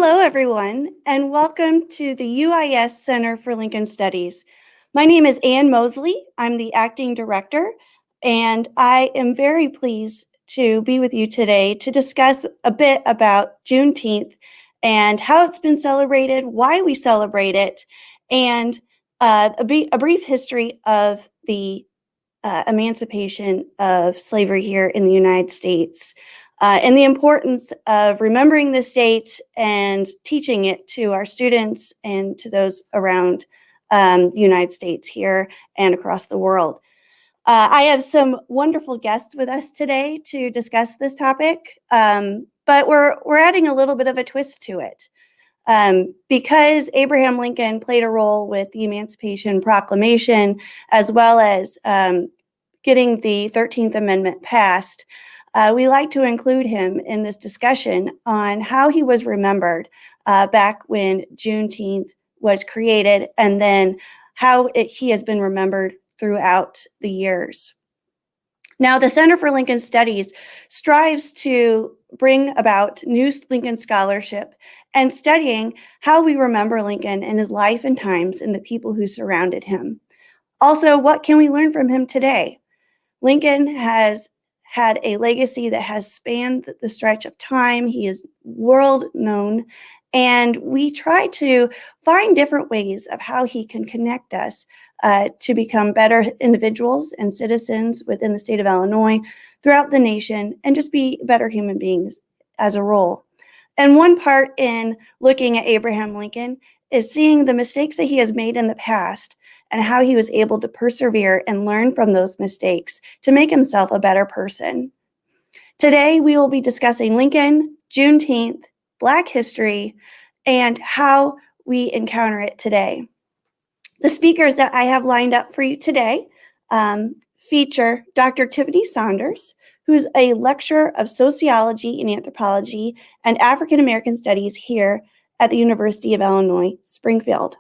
Hello, everyone, and welcome to the UIS Center for Lincoln Studies. My name is Ann Mosley. I'm the acting director, and I am very pleased to be with you today to discuss a bit about Juneteenth and how it's been celebrated, why we celebrate it, and a brief history of the emancipation of slavery here in the United States. And the importance of remembering this date and teaching it to our students and to those around the United States here and across the world. I have some wonderful guests with us today to discuss this topic, but we're adding a little bit of a twist to it. Because Abraham Lincoln played a role with the Emancipation Proclamation, as well as getting the 13th Amendment passed, we like to include him in this discussion on how he was remembered back when Juneteenth was created, and then how he has been remembered throughout the years. Now, the Center for Lincoln Studies strives to bring about new Lincoln scholarship and studying how we remember Lincoln and his life and times and the people who surrounded him. Also, what can we learn from him today? Lincoln has had a legacy that has spanned the stretch of time. He is world known, and we try to find different ways of how he can connect us to become better individuals and citizens within the state of Illinois, throughout the nation, and just be better human beings as a whole. And one part in looking at Abraham Lincoln is seeing the mistakes that he has made in the past and how he was able to persevere and learn from those mistakes to make himself a better person. Today, we will be discussing Lincoln, Juneteenth, Black history, and how we encounter it today. The speakers that I have lined up for you today feature Dr. Tiffany Saunders, who's a lecturer of sociology and anthropology and African American studies here at the University of Illinois Springfield.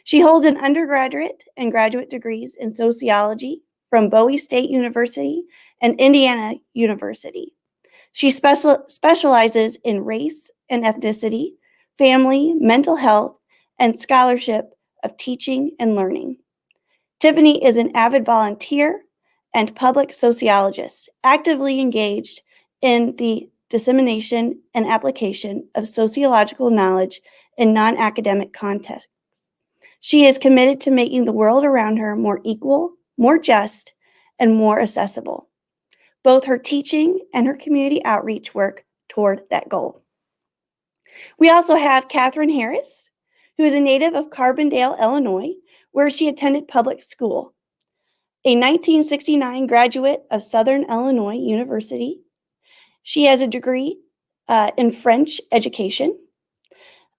She holds an undergraduate and graduate degrees in sociology from Bowie State University and Indiana University. She specializes in race and ethnicity, family, mental health, and scholarship of teaching and learning. Tiffany is an avid volunteer and public sociologist, actively engaged in the dissemination and application of sociological knowledge in non-academic contexts. She is committed to making the world around her more equal, more just, and more accessible. Both her teaching and her community outreach work toward that goal. We also have Catherine Harris, who is a native of Carbondale, Illinois, where she attended public school. A 1969 graduate of Southern Illinois University. She has a degree in French education.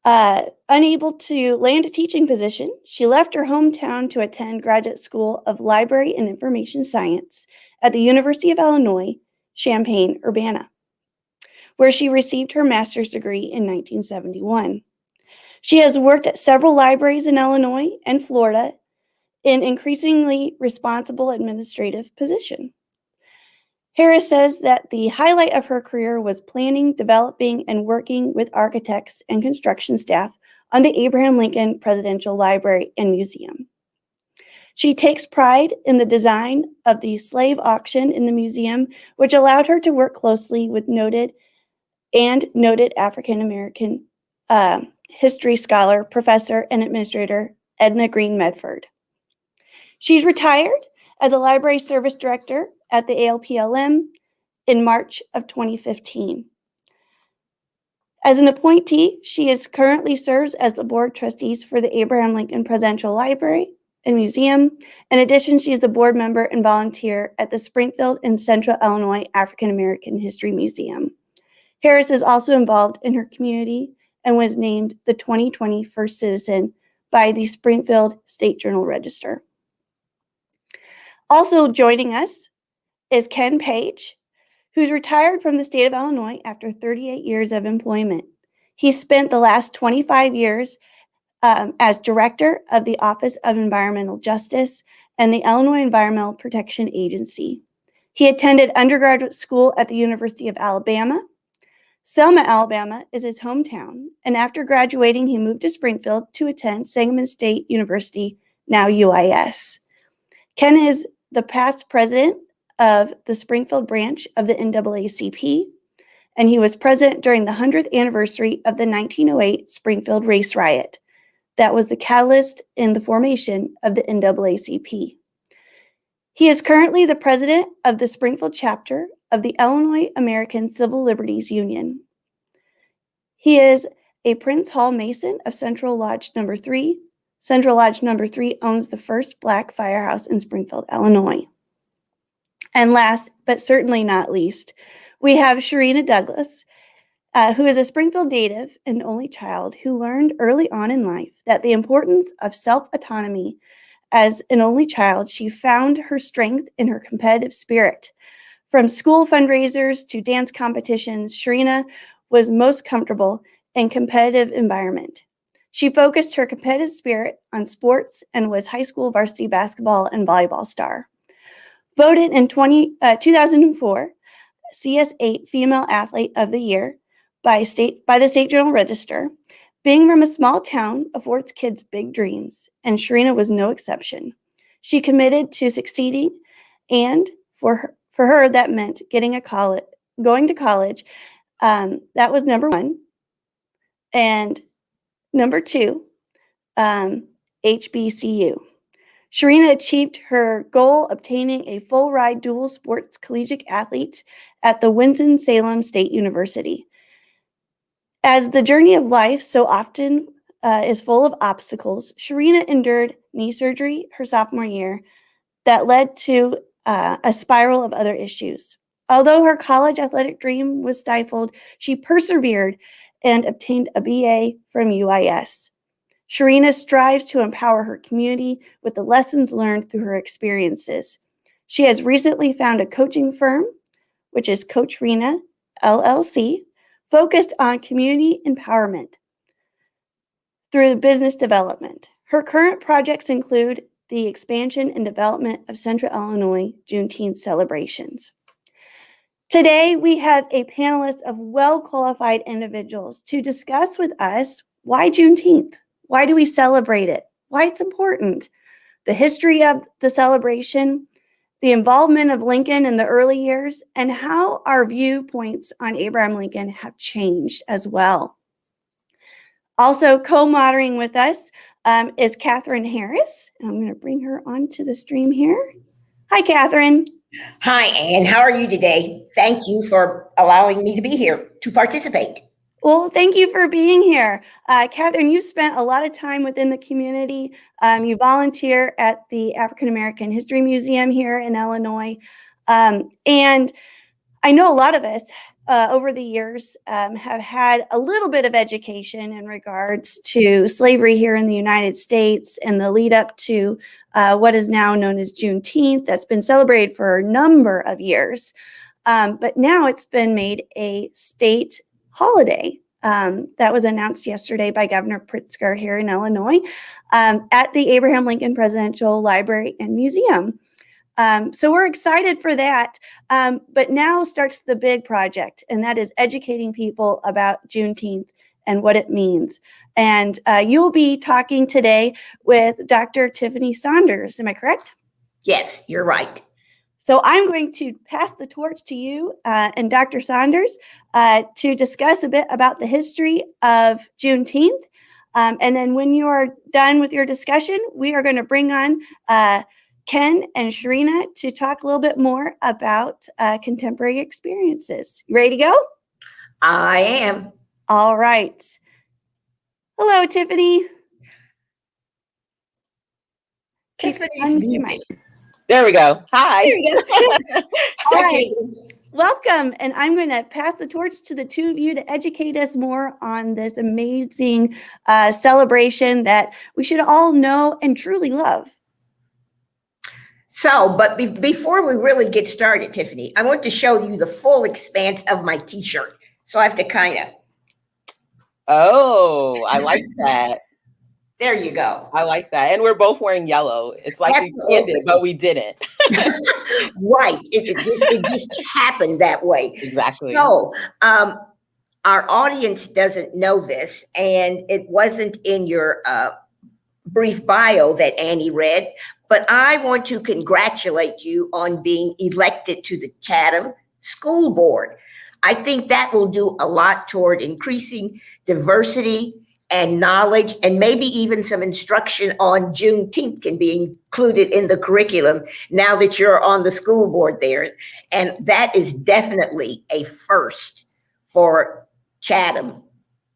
Unable to land a teaching position, she left her hometown to attend graduate school of library and information science at the University of Illinois, Champaign-Urbana, where she received her master's degree in 1971. She has worked at several libraries in Illinois and Florida in increasingly responsible administrative position. Harris says that the highlight of her career was planning, developing, and working with architects and construction staff on the Abraham Lincoln Presidential Library and Museum. She takes pride in the design of the slave auction in the museum, which allowed her to work closely with noted African American history scholar, professor, and administrator Edna Green Medford. She's retired as a library service director at the ALPLM in March of 2015. As an appointee, she currently serves as the board trustees for the Abraham Lincoln Presidential Library and Museum. In addition, she's the board member and volunteer at the Springfield and Central Illinois African American History Museum. Harris is also involved in her community and was named the 2020 First Citizen by the Springfield State Journal Register. Also joining us is Ken Page, who's retired from the state of Illinois after 38 years of employment. He spent the last 25 years as director of the Office of Environmental Justice and the Illinois Environmental Protection Agency. He attended undergraduate school at the University of Alabama, Selma, Alabama is his hometown, and after graduating, he moved to Springfield to attend Sangamon State University, now UIS. Ken is the past president of the Springfield branch of the NAACP, and he was president during the 100th anniversary of the 1908 Springfield race riot. That was the catalyst in the formation of the NAACP. He is currently the president of the Springfield Chapter of the Illinois American Civil Liberties Union. He is a Prince Hall Mason of Central Lodge No. 3. Central Lodge No. 3 owns the first Black firehouse in Springfield, Illinois. And last, but certainly not least, we have Sharina Douglas, who is a Springfield native and only child who learned early on in life that the importance of self-autonomy. As an only child, she found her strength in her competitive spirit. From school fundraisers to dance competitions, Sharina was most comfortable in competitive environment. She focused her competitive spirit on sports and was high school varsity basketball and volleyball star. Voted in 2004 CS8 Female Athlete of the Year by the State Journal Register. Being from a small town affords kids big dreams, and Sharina was no exception. She committed to succeeding, and for her that meant going to college. That was number one. And number two, HBCU. Sharina achieved her goal, obtaining a full-ride dual sports collegiate athlete at the Winston-Salem State University. As the journey of life so often is full of obstacles, Sharina endured knee surgery her sophomore year that led to a spiral of other issues. Although her college athletic dream was stifled, she persevered and obtained a BA from UIS. Sharina strives to empower her community with the lessons learned through her experiences. She has recently found a coaching firm, which is Coach Rena, LLC, focused on community empowerment through business development. Her current projects include the expansion and development of Central Illinois Juneteenth celebrations. Today, we have a panelist of well-qualified individuals to discuss with us why Juneteenth, why do we celebrate it, why it's important, the history of the celebration, the involvement of Lincoln in the early years, and how our viewpoints on Abraham Lincoln have changed as well. Also co-moderating with us is Catherine Harris. And I'm going to bring her onto the stream here. Hi, Catherine. Hi, Ann. How are you today? Thank you for allowing me to be here to participate. Well, thank you for being here. Catherine, you spent a lot of time within the community. You volunteer at the African American History Museum here in Illinois. And I know a lot of us over the years have had a little bit of education in regards to slavery here in the United States and the lead up to what is now known as Juneteenth. That's been celebrated for a number of years. But now it's been made a state holiday. That was announced yesterday by Governor Pritzker here in Illinois at the Abraham Lincoln Presidential Library and Museum. So we're excited for that. But now starts the big project, and that is educating people about Juneteenth and what it means. And you'll be talking today with Dr. Tiffany Saunders. Am I correct? Yes, you're right. So I'm going to pass the torch to you and Dr. Saunders to discuss a bit about the history of Juneteenth. And then when you are done with your discussion, we are going to bring on Ken and Sharina to talk a little bit more about contemporary experiences. You ready to go? I am. All right. Hello, Tiffany. Tiffany's muted. There we go. Hi. There you go. All right. Welcome. And I'm going to pass the torch to the two of you to educate us more on this amazing celebration that we should all know and truly love. So, but before we really get started, Tiffany, I want to show you the full expanse of my T-shirt. So I have to kind of. Oh, I like that. There you go. I like that. And we're both wearing yellow. It's like we planned it, but we didn't. Right. It just happened that way. Exactly. So our audience doesn't know this, and it wasn't in your brief bio that Annie read, but I want to congratulate you on being elected to the Chatham School Board. I think that will do a lot toward increasing diversity and knowledge, and maybe even some instruction on Juneteenth can be included in the curriculum now that you're on the school board there. And that is definitely a first for Chatham,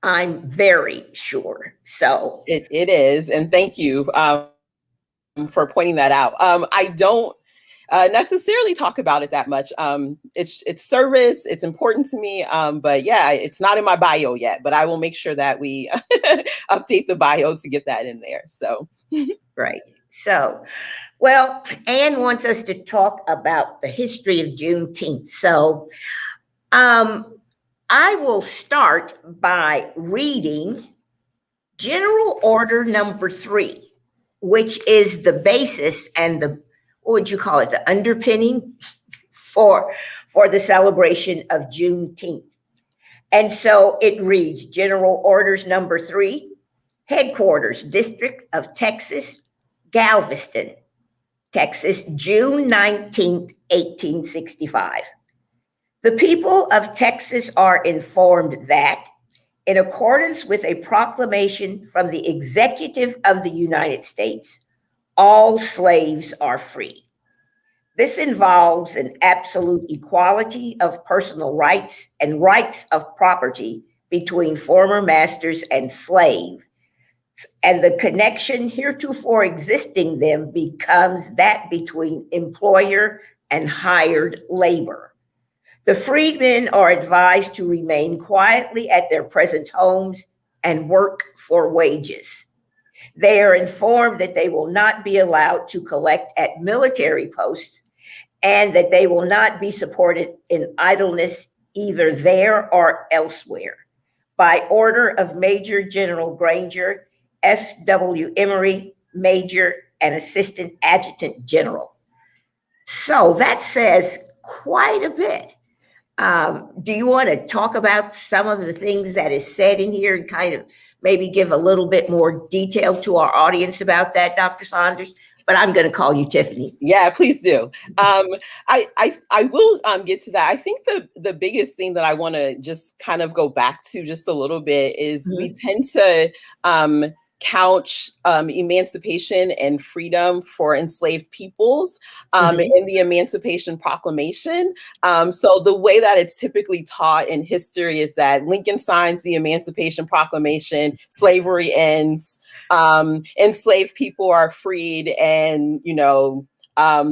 I'm very sure. So it is, and thank you for pointing that out. I don't necessarily talk about it that much. It's service, it's important to me, but yeah, it's not in my bio yet, but I will make sure that we update the bio to get that in there. So right. So, well, Anne wants us to talk about the history of Juneteenth. So I will start by reading General Order Number 3, which is the basis and the, what would you call it, the underpinning for the celebration of Juneteenth. And so it reads, General Orders Number 3, Headquarters, District of Texas, Galveston, Texas, June 19th, 1865. The people of Texas are informed that, in accordance with a proclamation from the Executive of the United States, all slaves are free. This involves an absolute equality of personal rights and rights of property between former masters and slaves, and the connection heretofore existing them becomes that between employer and hired labor. The freedmen are advised to remain quietly at their present homes and work for wages. They are informed that they will not be allowed to collect at military posts and that they will not be supported in idleness either there or elsewhere. By order of Major General Granger, F.W. Emory, Major and Assistant Adjutant General. So that says quite a bit. Do you want to talk about some of the things that is said in here and kind of maybe give a little bit more detail to our audience about that, Dr. Saunders? But I'm going to call you Tiffany. Yeah, please do. I will get to that. I think the biggest thing that I want to just kind of go back to just a little bit is we tend to couch emancipation and freedom for enslaved peoples in the Emancipation Proclamation. So the way that it's typically taught in history is that Lincoln signs the Emancipation Proclamation, slavery ends, enslaved people are freed, and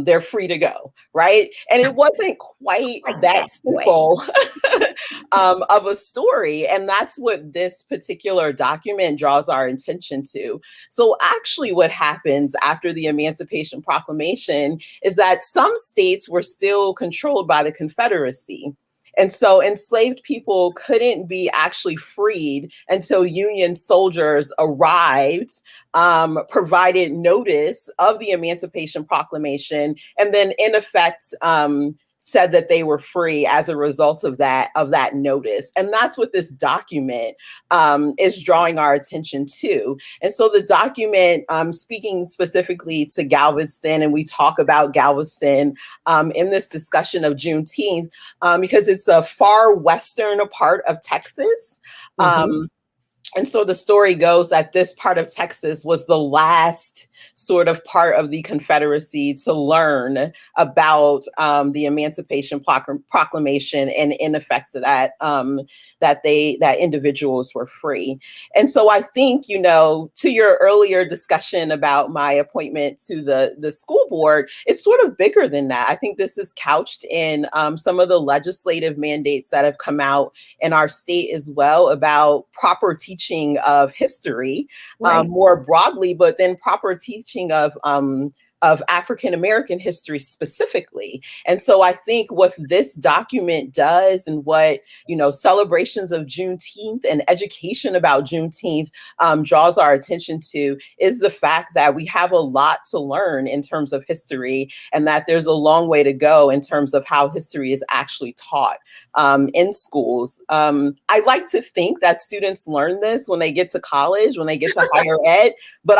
they're free to go, right? And it wasn't quite that simple of a story. And that's what this particular document draws our attention to. So actually what happens after the Emancipation Proclamation is that some states were still controlled by the Confederacy. And so enslaved people couldn't be actually freed until Union soldiers arrived, provided notice of the Emancipation Proclamation, and then in effect said that they were free as a result of that notice. And that's what this document is drawing our attention to. And so the document, speaking specifically to Galveston, and we talk about Galveston in this discussion of Juneteenth, because it's a far western part of Texas. And so the story goes that this part of Texas was the last sort of part of the Confederacy to learn about the Emancipation Proclamation and in effect to that, that individuals were free. And so I think, to your earlier discussion about my appointment to the school board, it's sort of bigger than that. I think this is couched in some of the legislative mandates that have come out in our state as well about proper teaching of history more broadly, but then proper teaching of African-American history specifically. And so I think what this document does and what, celebrations of Juneteenth and education about Juneteenth draws our attention to is the fact that we have a lot to learn in terms of history and that there's a long way to go in terms of how history is actually taught in schools. I like to think that students learn this when they get to college, when they get to higher ed, but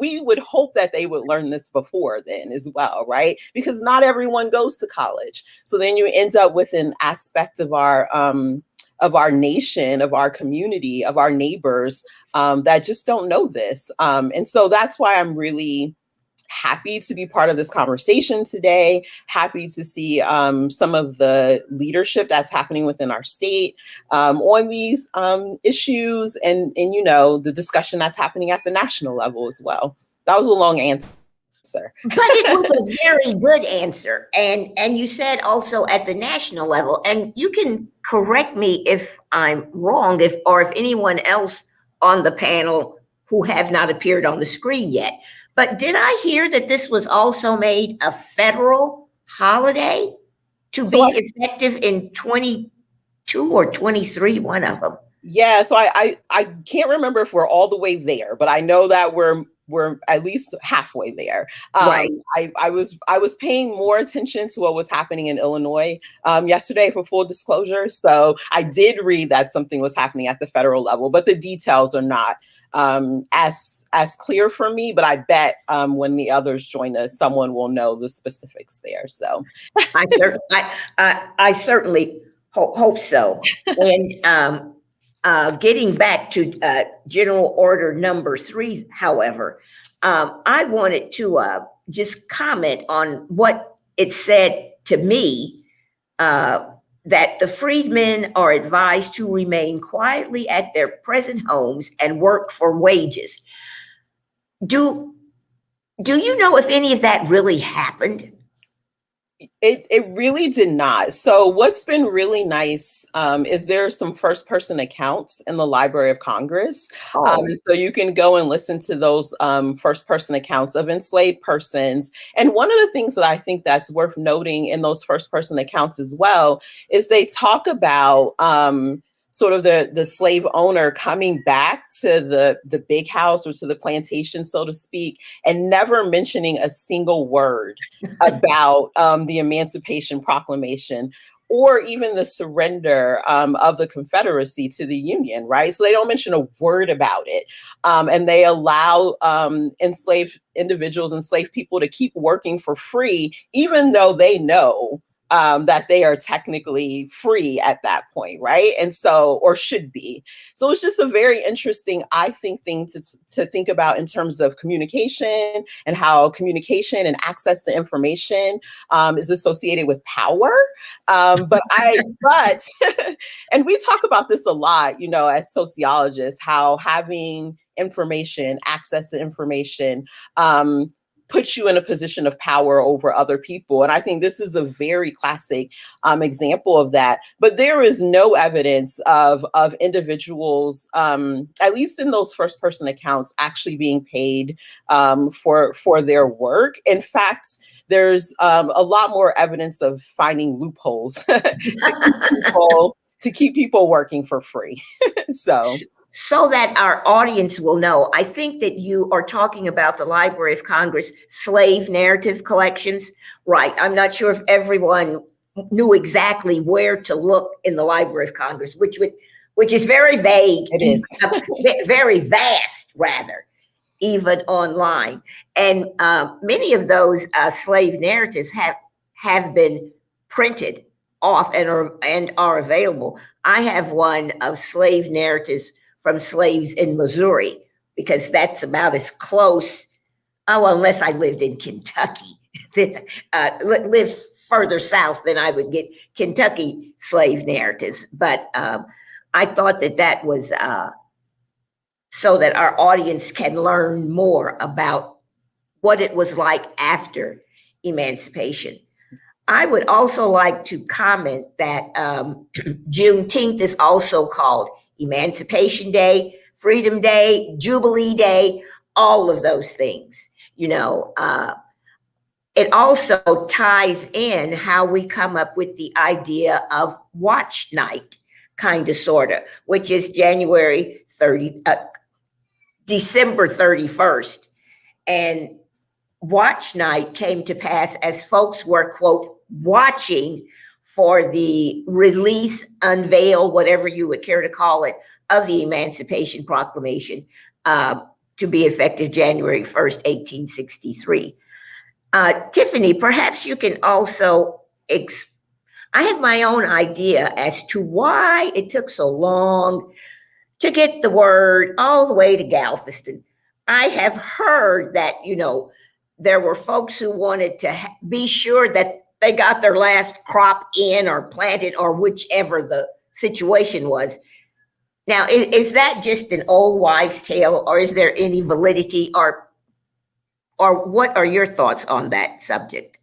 we would hope that they would learn this before then as well, right? Because not everyone goes to college. So then you end up with an aspect of our nation, of our community, of our neighbors that just don't know this. And so that's why I'm really happy to be part of this conversation today, happy to see some of the leadership that's happening within our state on these issues and the discussion that's happening at the national level as well. That was a long answer. But it was a very good answer. And you said also at the national level, and you can correct me if I'm wrong, if anyone else on the panel who have not appeared on the screen yet. But did I hear that this was also made a federal holiday to be effective in 22 or 23, one of them? Yeah, so I can't remember if we're all the way there, but I know that we're at least halfway there. Right. I was paying more attention to what was happening in Illinois yesterday, for full disclosure. So I did read that something was happening at the federal level, but the details are not as clear for me. But I bet when the others join us, someone will know the specifics there. So I certainly hope so. And getting back to General Order number 3, however, I wanted to just comment on what it said to me, that the freedmen are advised to remain quietly at their present homes and work for wages. Do you know if any of that really happened? It really did not. So what's been really nice is there are some first person accounts in the Library of Congress. So you can go and listen to those first person accounts of enslaved persons. And one of the things that I think that's worth noting in those first person accounts as well is they talk about sort of the slave owner coming back to the big house or to the plantation, so to speak, and never mentioning a single word about the Emancipation Proclamation or even the surrender of the Confederacy to the Union, right? So they don't mention a word about it. And they allow enslaved individuals, enslaved people to keep working for free, even though they know that they are technically free at that point, right? And so, or should be. So it's just a very interesting, I think, thing to think about in terms of communication and how communication and access to information is associated with power. And we talk about this a lot, as sociologists, how having information, access to information, puts you in a position of power over other people. And I think this is a very classic example of that. But there is no evidence of individuals, at least in those first person accounts, actually being paid for their work. In fact, there's a lot more evidence of finding loopholes to keep people working for free. So that our audience will know, I think that you are talking about the Library of Congress slave narrative collections, right? I'm not sure if everyone knew exactly where to look in the Library of Congress, which is very vague. It is. Very vast, rather, even online. And many of those slave narratives have been printed off and are available. I have one of slave narratives from slaves in Missouri, because that's about as close, unless I lived in Kentucky, lived further south than I would get Kentucky slave narratives. But I thought that was so that our audience can learn more about what it was like after emancipation. I would also like to comment that Juneteenth is also called Emancipation Day, Freedom Day, Jubilee Day, all of those things. it also ties in how we come up with the idea of watch night, kind of, sort of, which is December 31st. And watch night came to pass as folks were, quote, watching for the release, unveil, whatever you would care to call it, of the Emancipation Proclamation to be effective January 1st, 1863. Tiffany, perhaps you can also I have my own idea as to why it took so long to get the word all the way to Galveston. I have heard that, there were folks who wanted to be sure that they got their last crop in or planted or whichever the situation was. Now, is that just an old wives' tale, or is there any validity, or what are your thoughts on that subject?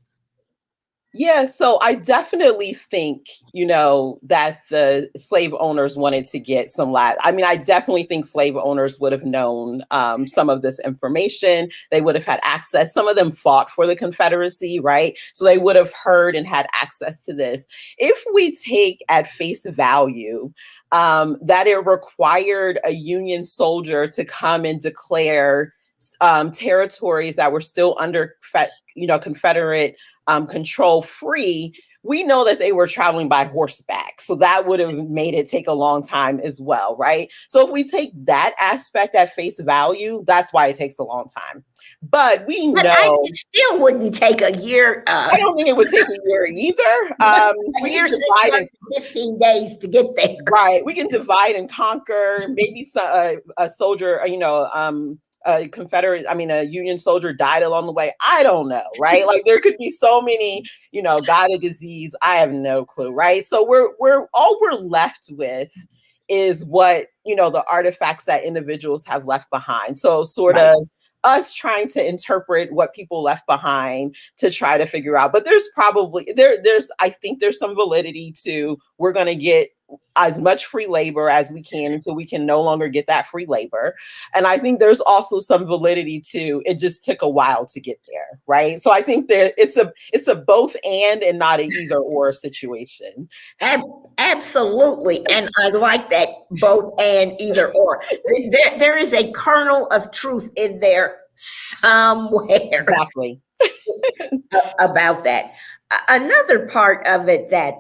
Yeah, so I definitely think, that the slave owners wanted to get some I definitely think slave owners would have known some of this information. They would have had access. Some of them fought for the Confederacy, right? So they would have heard and had access to this. If we take at face value that it required a Union soldier to come and declare territories that were still under Confederate control free, we know that they were traveling by horseback. So that would have made it take a long time as well, right? So if we take that aspect at face value, that's why it takes a long time. But we know it still wouldn't take a year. I don't think it would take a year either. We can divide 15 days to get there. Right. We can divide and conquer. Maybe a soldier, a Union soldier died along the way. I don't know, right? Like there could be so many, got a disease. I have no clue, right? So we're all we're left with is what, the artifacts that individuals have left behind. So sort of us trying to interpret what people left behind to try to figure out. But there's probably, I think there's some validity to, we're going to get as much free labor as we can until we can no longer get that free labor. And I think there's also some validity to, it just took a while to get there, right? So I think that it's a both and not an either or situation. Absolutely. And I like that both and either or. There is a kernel of truth in there somewhere. Exactly. About that. Another part of it that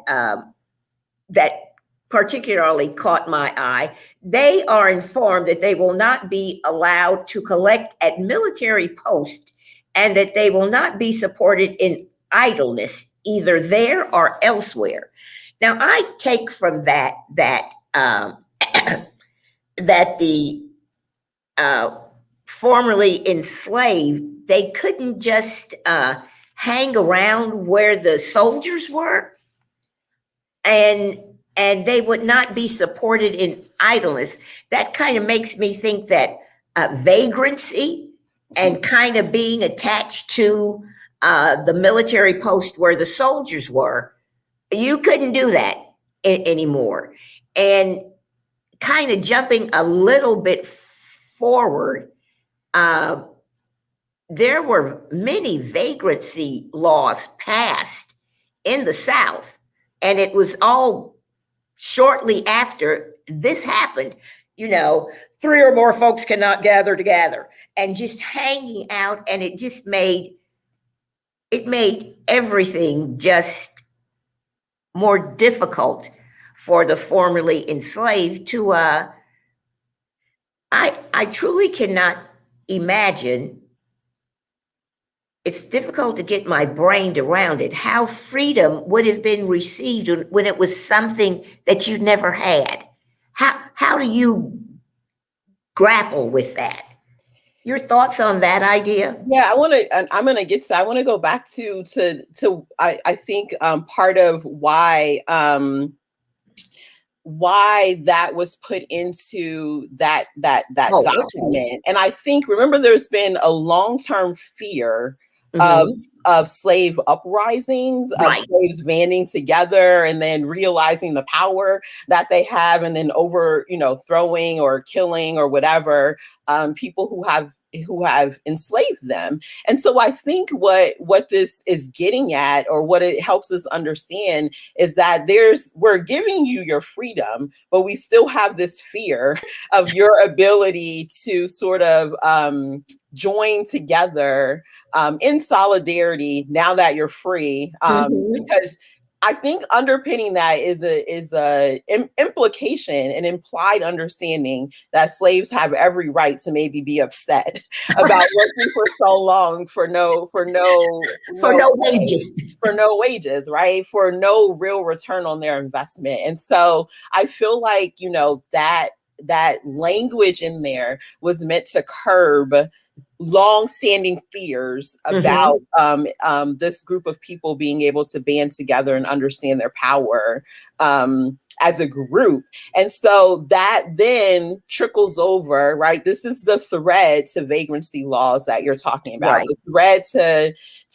particularly caught my eye, they are informed that they will not be allowed to collect at military posts and that they will not be supported in idleness, either there or elsewhere. Now, I take from that the formerly enslaved, they couldn't just hang around where the soldiers were, and they would not be supported in idleness. That kind of makes me think that vagrancy and kind of being attached to the military post where the soldiers were, you couldn't do that anymore. And kind of jumping a little bit forward, there were many vagrancy laws passed in the South, and it was all shortly after this happened. 3 or more folks cannot gather together, and just hanging out, and it just made everything just more difficult for the formerly enslaved to I truly cannot imagine. It's difficult to get my brain around it, how freedom would have been received when it was something that you never had. How do you grapple with that? Your thoughts on that idea? Yeah, I'm going to get to that. I want to go back to I think part of why that was put into that document. Okay. And I think, remember, there's been a long-term fear of slave uprisings, of slaves banding together and then realizing the power that they have, and then throwing or killing or whatever people who have who have enslaved them. And so I think what this is getting at, or what it helps us understand, is that we're giving you your freedom, but we still have this fear of your ability to sort of join together in solidarity now that you're free, because I think underpinning that is a implication, an implied understanding that slaves have every right to maybe be upset about working for so long for no wages, right? For no real return on their investment. And so I feel like, that language in there was meant to curb long-standing fears about this group of people being able to band together and understand their power as a group. And so that then trickles over, right? This is the thread to vagrancy laws that you're talking about, right. The thread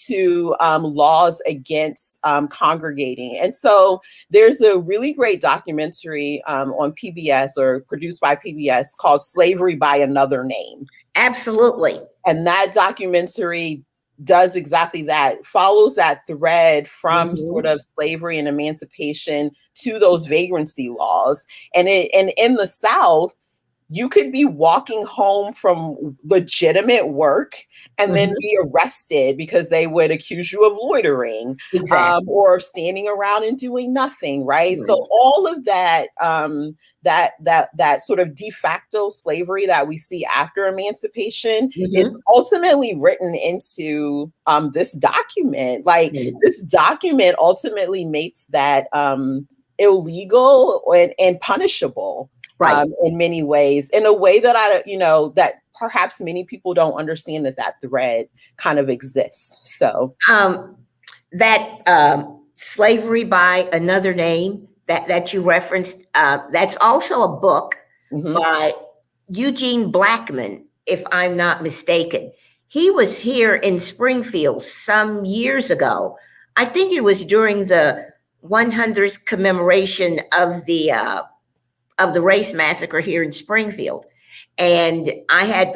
to laws against congregating. And so there's a really great documentary on PBS, or produced by PBS, called Slavery by Another Name. Absolutely. And that documentary does exactly that, follows that thread from sort of slavery and emancipation to those vagrancy laws. And in the South, you could be walking home from legitimate work and then be arrested because they would accuse you of loitering, or standing around and doing nothing, right? So all of that, that sort of de facto slavery that we see after emancipation is ultimately written into this document. Like, this document ultimately makes that illegal and punishable. Right. In many ways, in a way that that perhaps many people don't understand that thread kind of exists. So that Slavery by Another Name that you referenced, that's also a book by Eugene Blackman, if I'm not mistaken. He was here in Springfield some years ago. I think it was during the 100th commemoration of the race massacre here in Springfield. And I had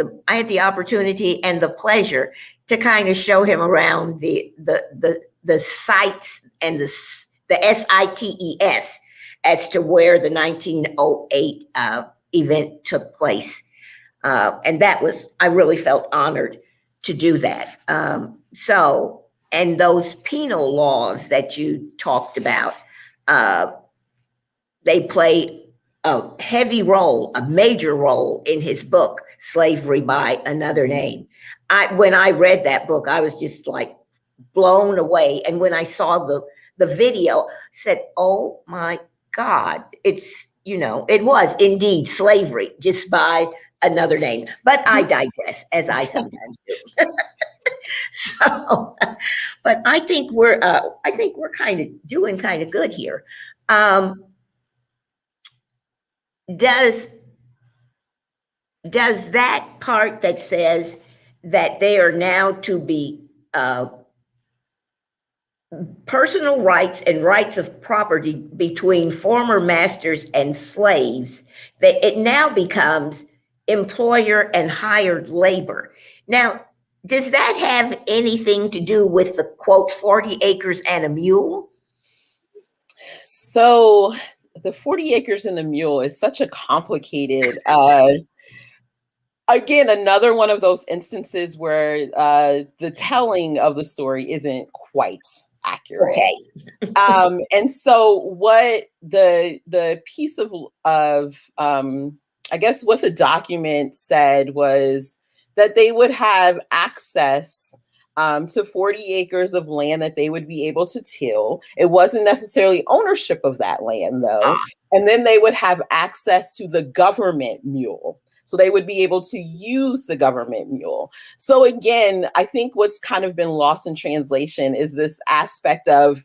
the opportunity and the pleasure to kind of show him around the sites and the SITES as to where the 1908 event took place. And I really felt honored to do that. And those penal laws that you talked about, they play a heavy role, a major role in his book, Slavery by Another Name. When I read that book, I was just like blown away. And when I saw the video, I said, oh my God, it was indeed slavery, just by another name. But I digress, as I sometimes do. So, but I think we're kind of doing kind of good here. Does that part that says that they are now to be personal rights and rights of property between former masters and slaves, that it now becomes employer and hired labor? Now, does that have anything to do with the quote 40 acres and a mule? So the 40 acres and a mule is such a complicated, again, another one of those instances where the telling of the story isn't quite accurate. Okay. And so what the piece of I guess what the document said was that they would have access to 40 acres of land that they would be able to till. It wasn't necessarily ownership of that land, though. And then they would have access to the government mule. So they would be able to use the government mule. So again, I think what's kind of been lost in translation is this aspect of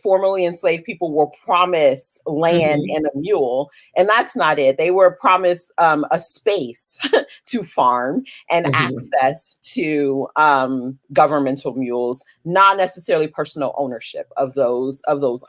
formerly enslaved people were promised land and a mule, and that's not it. They were promised a space to farm and access to governmental mules, not necessarily personal ownership of those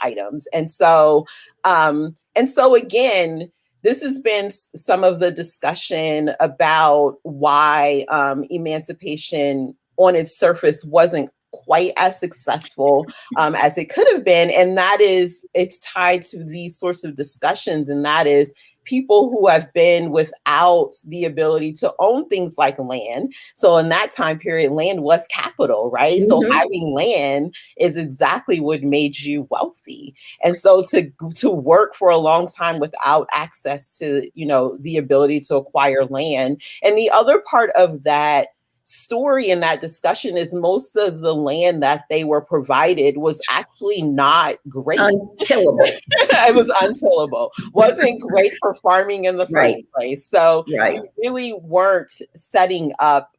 items. And so again, this has been some of the discussion about why emancipation on its surface wasn't quite as successful as it could have been. And that is, it's tied to these sorts of discussions. And that is people who have been without the ability to own things like land. So in that time period, land was capital, right? Mm-hmm. So having land is exactly what made you wealthy. And so to work for a long time without access to, you know, the ability to acquire land. And the other part of that story in that discussion is most of the land that they were provided was actually not great. Untillable. It was untillable. Wasn't great for farming in the first place. So we really weren't setting up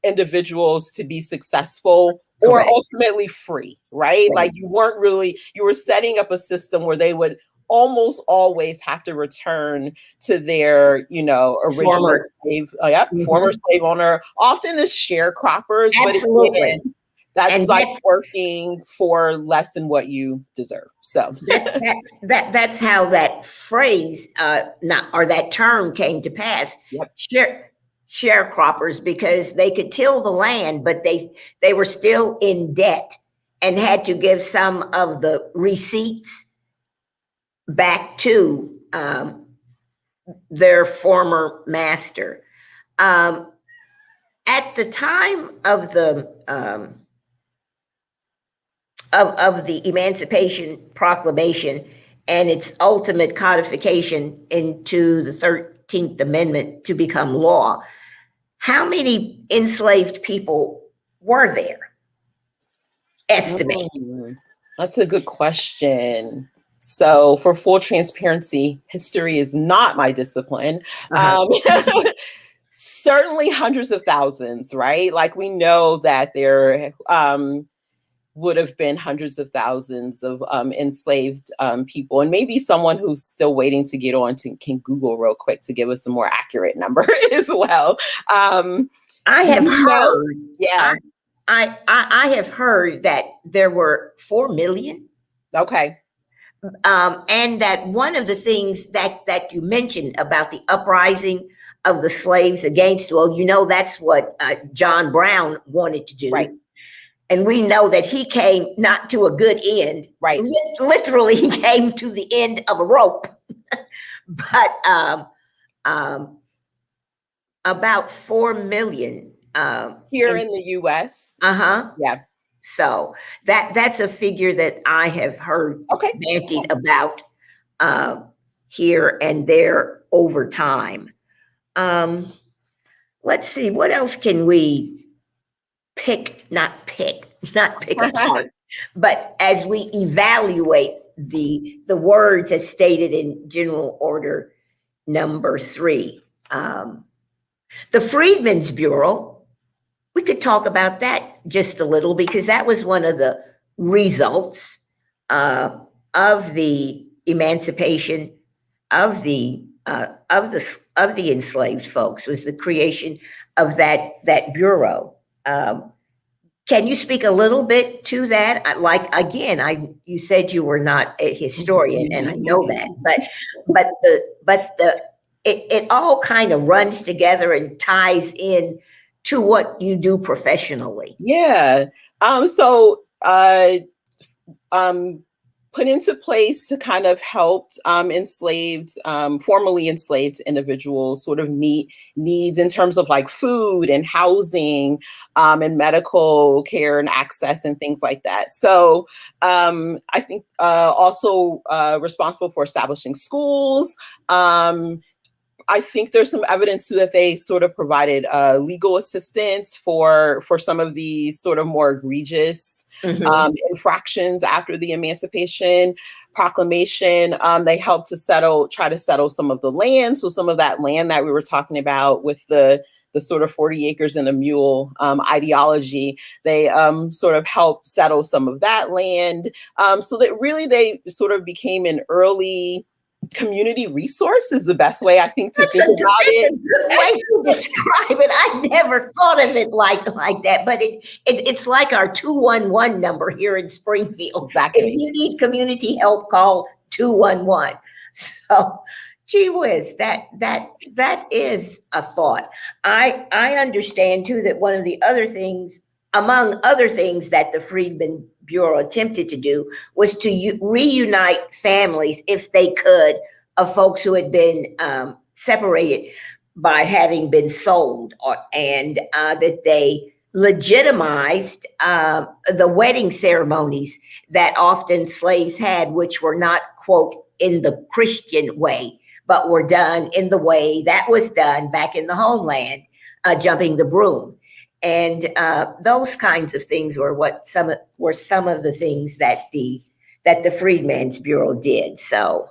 individuals to be successful or ultimately free, right? Like you were setting up a system where they would almost always have to return to their, you know, original former slave owner, often as sharecroppers. Absolutely. But again, that's like working for less than what you deserve. So that's how that phrase, that term came to pass. Sharecroppers, because they could till the land, but they were still in debt and had to give some of the receipts back to their former master. At the time of the Emancipation Proclamation and its ultimate codification into the 13th Amendment to become law, how many enslaved people were there? Estimate. That's a good question. So for full transparency, history is not my discipline. Certainly hundreds of thousands, right? Like we know that there would have been hundreds of thousands of enslaved people. And maybe someone who's still waiting to get on can Google real quick to give us a more accurate number as well. I have heard, I have heard that there were 4 million. Okay. And that one of the things that you mentioned about the uprising of the slaves against, well, you know, that's what John Brown wanted to do. Right. And we know that he came not to a good end. Right. Literally, he came to the end of a rope. But about 4 million. Here in the US. Yeah. So that's a figure that I have heard bandied about here and there over time. Let's see, what else can we not pick apart, but as we evaluate the words as stated in General Order number 3, the Freedmen's Bureau. We could talk about that just a little, because that was one of the results of the emancipation of the enslaved folks, was the creation of that bureau. Can you speak a little bit to that? Like, again, you said you were not a historian, and I know that, but it all kind of runs together and ties in to what you do professionally. Yeah. Put into place to kind of help formerly enslaved individuals sort of meet needs in terms of like food and housing and medical care and access and things like that. So I think also responsible for establishing schools. I think there's some evidence too that they sort of provided legal assistance for some of these sort of more egregious infractions after the Emancipation Proclamation. They helped to try to settle some of the land. So some of that land that we were talking about with the sort of 40 acres and a mule ideology, they sort of helped settle some of that land. So that really they sort of became an early community resource, is the best way I think to think about it. That's a good way to describe it. I never thought of it like that, but it's like our 211 number here in Springfield. Exactly. If you need community help, call 211. So Gee whiz, that is a thought. I understand too that one of the other things, among other things, that the Freedmen Bureau attempted to do was to reunite families, if they could, of folks who had been separated by having been sold, and that they legitimized the wedding ceremonies that often slaves had, which were not, quote, in the Christian way, but were done in the way that was done back in the homeland, jumping the broom. And those kinds of things were some of the things that the Freedmen's Bureau did. So,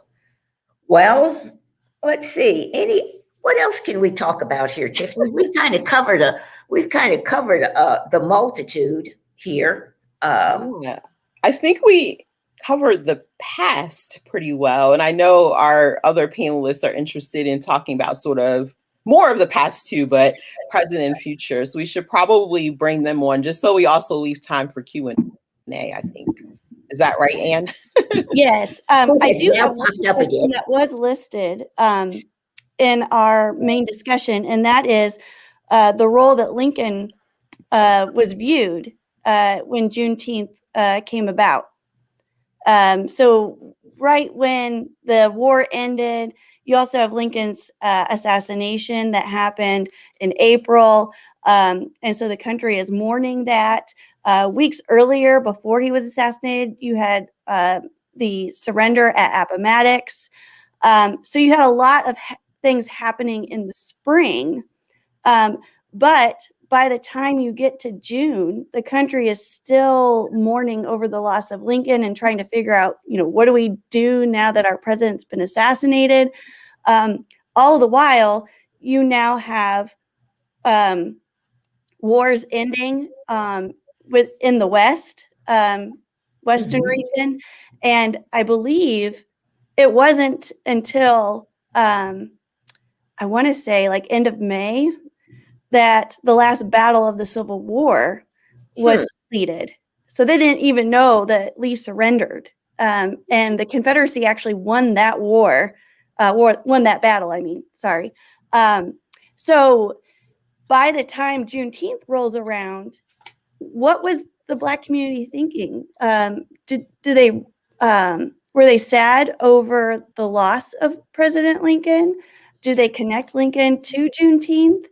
well, let's see. What else can we talk about here, Tiffany? We've kind of covered the multitude here. Yeah. I think we covered the past pretty well. And I know our other panelists are interested in talking about sort of more of the past too, but present and future. So we should probably bring them on just so we also leave time for Q&A, I think. Is that right, Anne? Yes. I do now have one popped up question again. that was listed in our main discussion, and that is the role that Lincoln was viewed when Juneteenth came about. So right when the war ended, you also have Lincoln's assassination that happened in April. And so the country is mourning that. Weeks earlier, before he was assassinated, you had the surrender at Appomattox. So you had a lot of things happening in the spring. But by the time you get to June, the country is still mourning over the loss of Lincoln and trying to figure out, what do we do now that our president's been assassinated? All the while, you now have wars ending in the West, Western region. And I believe it wasn't until, I want to say, like end of May, that the last battle of the Civil War was completed. So they didn't even know that Lee surrendered. And the Confederacy actually won that won that battle, sorry. So by the time Juneteenth rolls around, what was the Black community thinking? Were they sad over the loss of President Lincoln? Do they connect Lincoln to Juneteenth?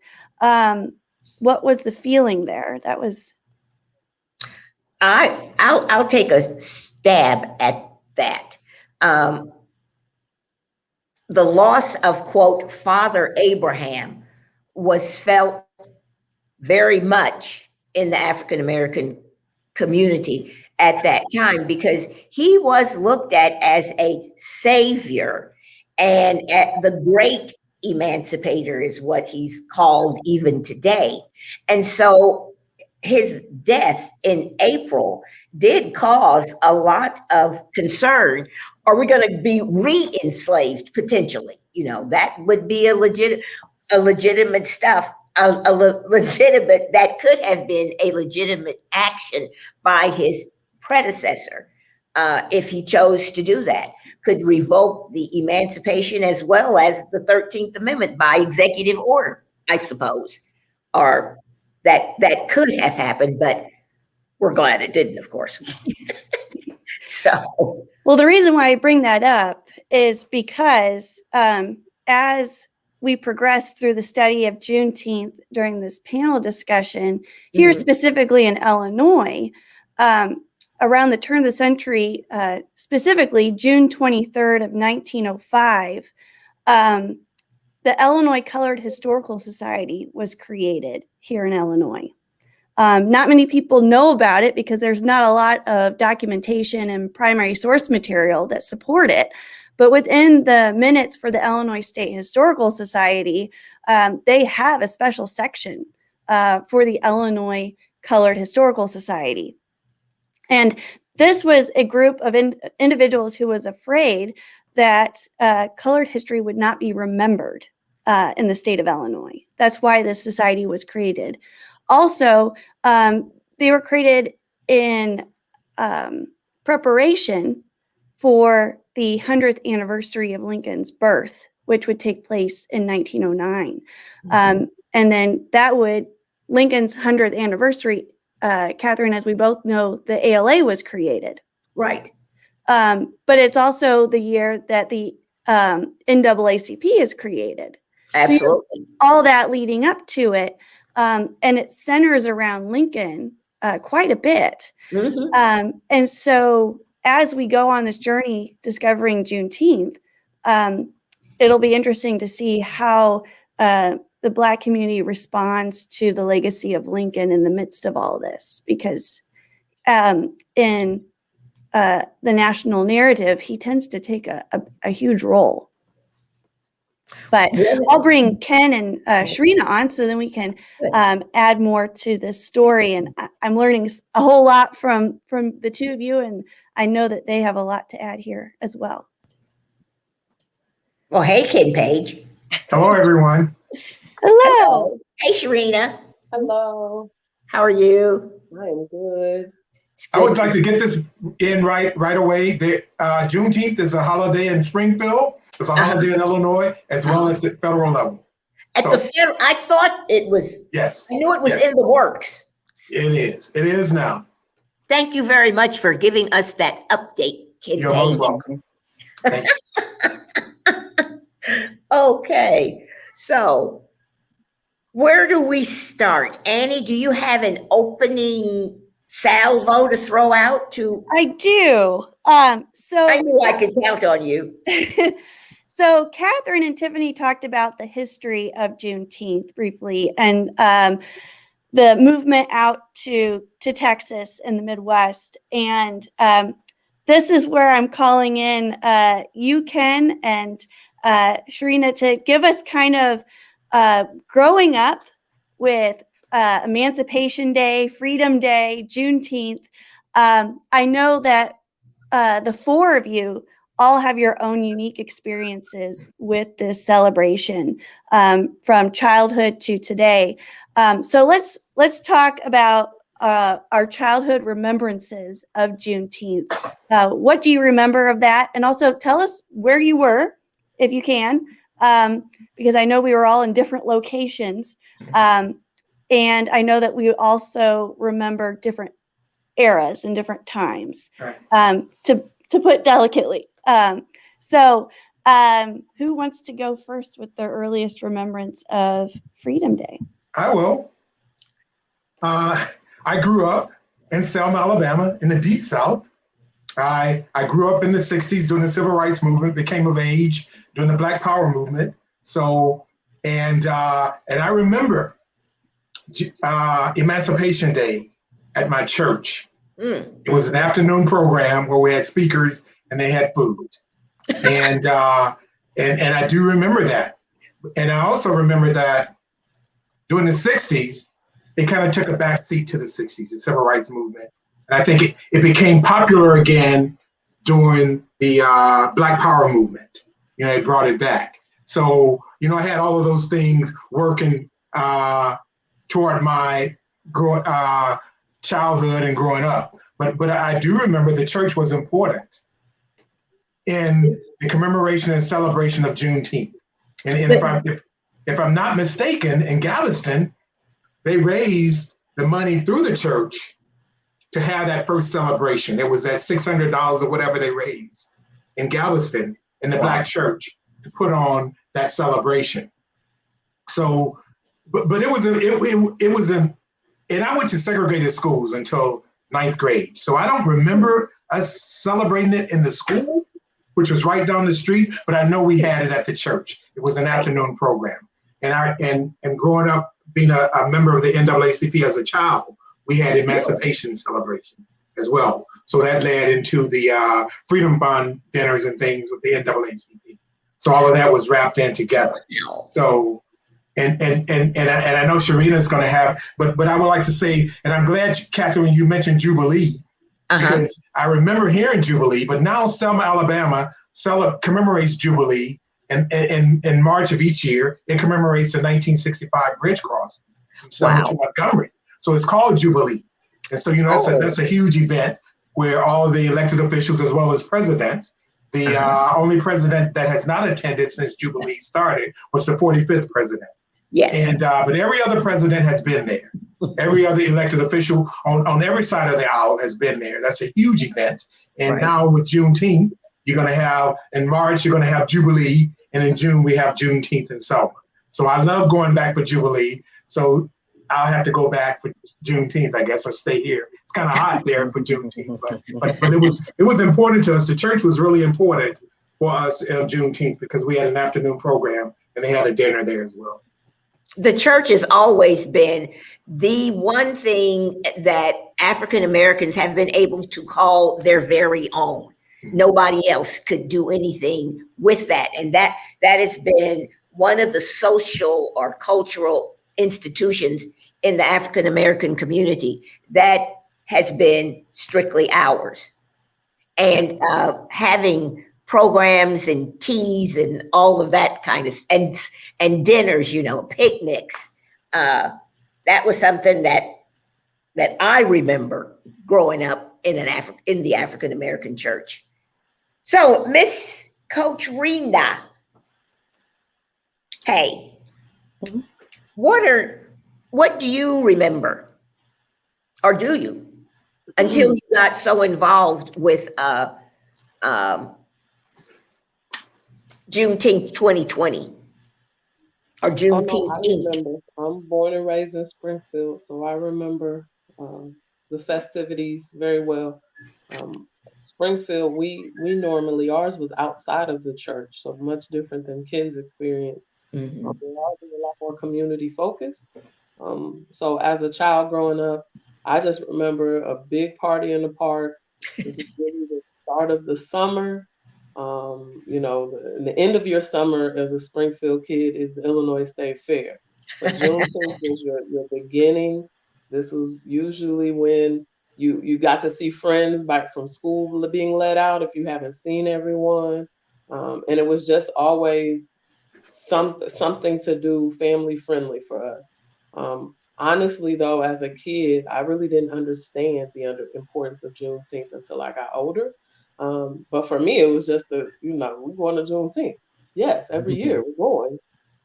What was the feeling there? That was. I'll take a stab at that. The loss of, quote, Father Abraham was felt very much in the African American community at that time, because he was looked at as a savior and the great emancipator is what he's called even today. And so his death in April did cause a lot of concern. Are we going to be re-enslaved potentially? That would be a legitimate stuff. That could have been a legitimate action by his predecessor, if he chose to do that. Could revoke the Emancipation as well as the 13th Amendment by executive order, I suppose. Or that could have happened, but we're glad it didn't, of course. So, well, the reason why I bring that up is because as we progressed through the study of Juneteenth during this panel discussion, here specifically in Illinois, around the turn of the century, specifically June 23rd of 1905, the Illinois Colored Historical Society was created here in Illinois. Not many people know about it because there's not a lot of documentation and primary source material that support it. But within the minutes for the Illinois State Historical Society, they have a special section for the Illinois Colored Historical Society. And this was a group of individuals who was afraid that colored history would not be remembered in the state of Illinois. That's why this society was created. Also, they were created in preparation for the 100th anniversary of Lincoln's birth, which would take place in 1909. And then that would, Lincoln's 100th anniversary, Catherine, as we both know, the ALA was created. Right. But it's also the year that the NAACP is created. Absolutely. So all that leading up to it, and it centers around Lincoln quite a bit. And so as we go on this journey discovering Juneteenth, it'll be interesting to see how the Black community responds to the legacy of Lincoln in the midst of all this, because in the national narrative, he tends to take a huge role. But I'll bring Ken and Sharina on so then we can add more to this story. And I'm learning a whole lot from the two of you, and I know that they have a lot to add here as well. Well, hey, Ken Page. Hello, everyone. Hello. Hey, Sharina. Hello. How are you? I am good. I would like to get this in right away. Juneteenth is a holiday in Springfield. It's a holiday in Illinois, as well as the federal level. At the federal, I thought it was. Yes. I knew it was in the works. It is. It is now. Thank you very much for giving us that update, Ken You're Page. most welcome. Thank you. Okay, so where do we start? Annie, do you have an opening salvo to throw out to? I do. So I knew I could count on you. So Catherine and Tiffany talked about the history of Juneteenth briefly, and the movement out to Texas and the Midwest. And this is where I'm calling in you, Ken, and Sharina, to give us kind of growing up with Emancipation Day, Freedom Day, Juneteenth. I know that the four of you all have your own unique experiences with this celebration from childhood to today. So let's talk about our childhood remembrances of Juneteenth. What do you remember of that? And also tell us where you were, if you can, because I know we were all in different locations. And I know that we also remember different eras and different times, to put delicately. So who wants to go first with their earliest remembrance of Freedom Day? I will. I grew up in Selma, Alabama, in the Deep South. I grew up in the 60s during the Civil Rights Movement, became of age during the Black Power Movement. So, and I remember Emancipation Day at my church. It was an afternoon program where we had speakers and they had food. And I do remember that. And I also remember that during the 60s, it kind of took a back seat to the 60s, the Civil Rights Movement. And I think it became popular again during the Black Power Movement. You know, it brought it back. So, you know, I had all of those things working toward my childhood and growing up. But I do remember the church was important in the commemoration and celebration of Juneteenth. And if I'm not mistaken, in Galveston, they raised the money through the church to have that first celebration. It was that $600 or whatever they raised in Galveston in the Black church to put on that celebration. So, but it was and I went to segregated schools until 9th grade. So I don't remember us celebrating it in the school, which was right down the street, but I know we had it at the church. It was an afternoon program. And growing up, being a member of the NAACP as a child, we had emancipation celebrations as well. So that led into the Freedom Fund dinners and things with the NAACP. So all of that was wrapped in together. So, and I know Sharina's going to have, but I would like to say, and I'm glad, Catherine, you mentioned Jubilee, because I remember hearing Jubilee, but now Selma, Alabama commemorates Jubilee. And in March of each year, it commemorates the 1965 bridge crossing from Selma to Montgomery. So it's called Jubilee. And so, you know, that's a huge event where all of the elected officials, as well as presidents, The only president that has not attended since Jubilee started was the 45th president. Yes. And but every other president has been there. Every other elected official on every side of the aisle has been there. That's a huge event. And Right. now with Juneteenth, you're going to have, in March, you're going to have Jubilee. And in June, we have Juneteenth and Selma. So I love going back for Jubilee. So I'll have to go back for Juneteenth, I guess, or stay here. It's kind of hot there for Juneteenth, but it was important to us. The church was really important for us on Juneteenth because we had an afternoon program and they had a dinner there as well. The church has always been the one thing that African Americans have been able to call their very own. Nobody else could do anything with that. And that has been one of the social or cultural institutions in the African American community that has been strictly ours. And having programs and teas and all of that kind of, and dinners, you know, picnics. That was something that I remember growing up in the African American church. So, Miss Coach Rena, hey, what do you remember, or do you, until you got so involved with Juneteenth 2020 or Juneteenth? Oh, no, I remember. I'm born and raised in Springfield, so I remember the festivities very well. Springfield, we normally, ours was outside of the church, so much different than Ken's experience. Mm-hmm. Ours was a lot more community focused. So as a child growing up, I just remember a big party in the park. This is really the start of the summer. You know, the end of your summer as a Springfield kid is the Illinois State Fair. But Juneteenth was your beginning. This was usually when you got to see friends back from school being let out if you haven't seen everyone. And it was just always something to do family friendly for us. Honestly, though, as a kid, I really didn't understand the importance of Juneteenth until I got older. But for me, it was just we're going to Juneteenth. Yes, every year we're going.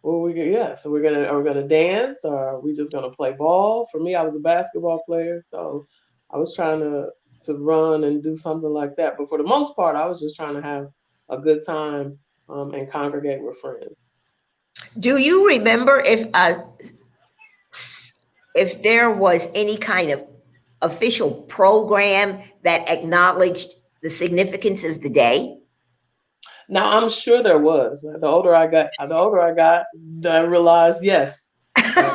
Well, so are we gonna dance, or are we just gonna play ball? For me, I was a basketball player, so I was trying to run and do something like that. But for the most part, I was just trying to have a good time and congregate with friends. Do you remember if there was any kind of official program that acknowledged the significance of the day? Now, I'm sure there was. The older I got, I realized, yes, there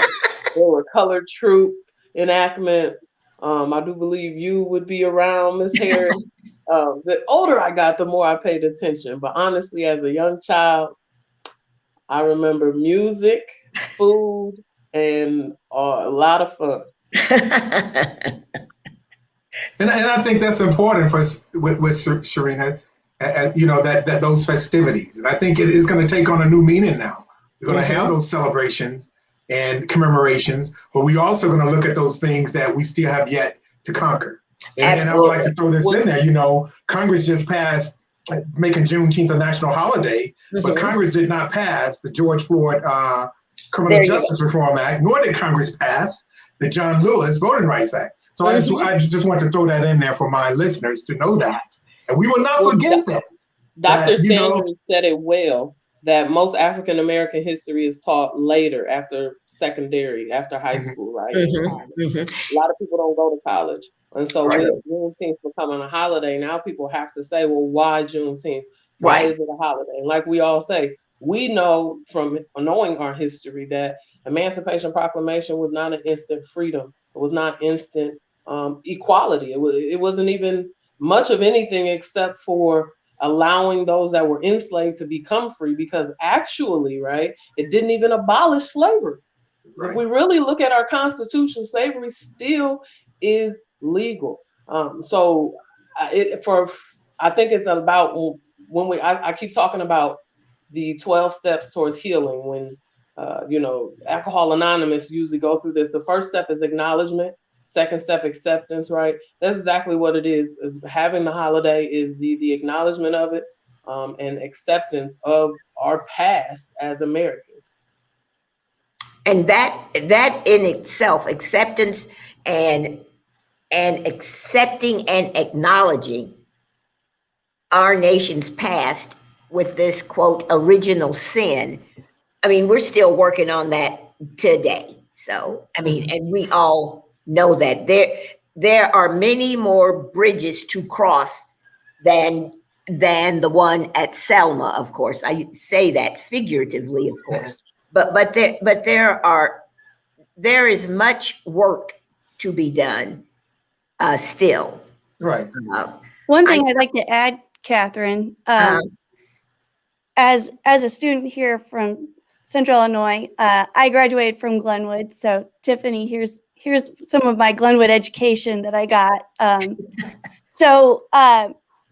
were colored troop enactments. I do believe you would be around, Miss Harris. The older I got, the more I paid attention. But honestly, as a young child, I remember music, food, and a lot of fun. And I think that's important for us with Sharina, you know, that those festivities. And I think it is going to take on a new meaning now. We're going to have those celebrations and commemorations, but we're also going to look at those things that we still have yet to conquer. And I would like to throw this in there. You know, Congress just passed making Juneteenth a national holiday, but Congress did not pass the George Floyd Criminal Justice Reform Act, nor did Congress pass the John Lewis Voting Rights Act. So I just want to throw that in there for my listeners to know that. And we will not forget that. Dr. Sanders said it well, that most African American history is taught later, after secondary, after high school, right? A lot of people don't go to college. And so with Juneteenth becoming a holiday, now people have to say, well, why Juneteenth? Why is it a holiday? And like we all say, we know from knowing our history that Emancipation Proclamation was not an instant freedom. It was not instant equality. It wasn't even much of anything except for allowing those that were enslaved to become free, because actually, right, it didn't even abolish slavery. So if we really look at our Constitution, slavery still is legal. So I think it's about when I keep talking about the 12 steps towards healing. When Alcohol Anonymous usually go through this. The first step is acknowledgement. Second step, acceptance, right? That's exactly what it is having the holiday, is the acknowledgement of it. and acceptance of our past as Americans. And that in itself, acceptance and accepting and acknowledging our nation's past with this quote original sin. I mean, we're still working on that today. So, I mean, and we all know that there are many more bridges to cross than the one at Selma, of course. I say that figuratively, of course. But there is much work to be done still. Right. One thing I'd like to add, Catherine, as a student here from Central Illinois, I graduated from Glenwood. So Tiffany, here's some of my Glenwood education that I got. So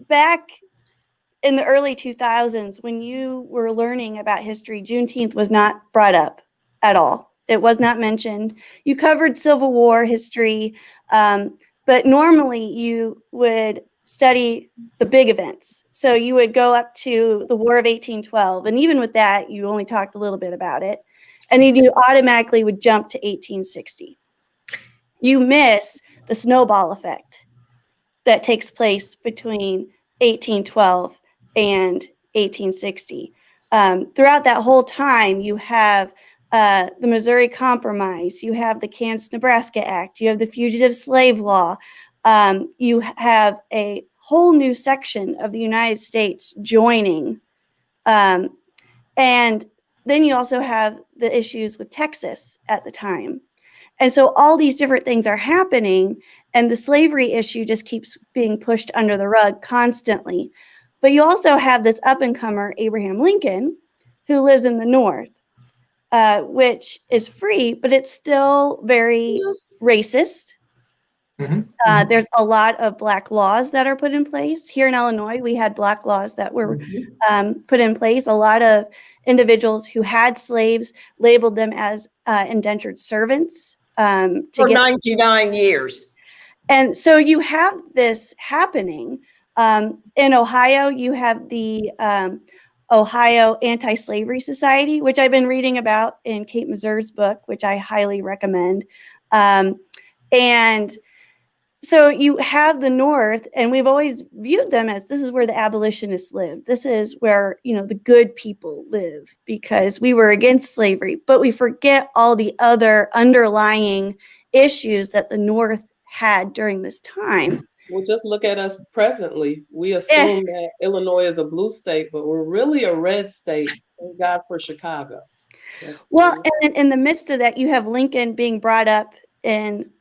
back in the early 2000s, when you were learning about history, Juneteenth was not brought up at all. It was not mentioned. You covered Civil War history, but normally you would study the big events. So you would go up to the War of 1812, and even with that, you only talked a little bit about it. And then you automatically would jump to 1860. You miss the snowball effect that takes place between 1812 and 1860. Throughout that whole time, you have the Missouri Compromise, you have the Kansas-Nebraska Act, you have the Fugitive Slave Law, you have a whole new section of the United States joining. And then you also have the issues with Texas at the time. And so all these different things are happening, and the slavery issue just keeps being pushed under the rug constantly. But you also have this up-and-comer, Abraham Lincoln, who lives in the North, which is free, but it's still very racist. There's a lot of Black laws that are put in place. Here in Illinois, we had Black laws that were put in place. A lot of individuals who had slaves labeled them as indentured servants. For 99 years. And so you have this happening. In Ohio, you have the Ohio Anti-Slavery Society, which I've been reading about in Kate Mazur's book, which I highly recommend. And so you have the North, and we've always viewed them as this is where the abolitionists live. This is where, the good people live because we were against slavery. But we forget all the other underlying issues that the North had during this time. Well, just look at us presently. We assume that Illinois is a blue state, but we're really a red state. Thank God for Chicago. Well, and in the midst of that, you have Lincoln being brought up in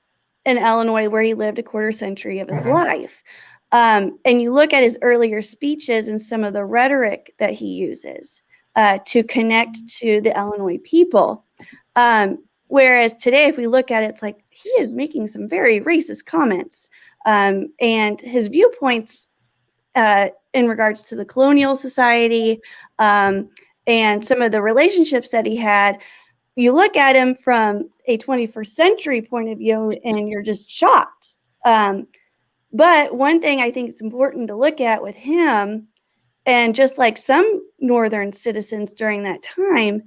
Illinois, where he lived a quarter century of his life. And you look at his earlier speeches and some of the rhetoric that he uses to connect to the Illinois people. Whereas today, if we look at it, it's like he is making some very racist comments. And his viewpoints in regards to the colonial society and some of the relationships that he had, you look at him from a 21st century point of view and you're just shocked. But one thing I think it's important to look at with him, and just like some Northern citizens during that time,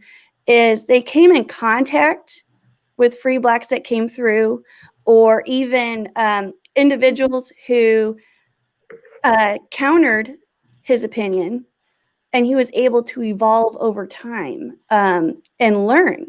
is they came in contact with free Blacks that came through, or even individuals who countered his opinion, and he was able to evolve over time and learn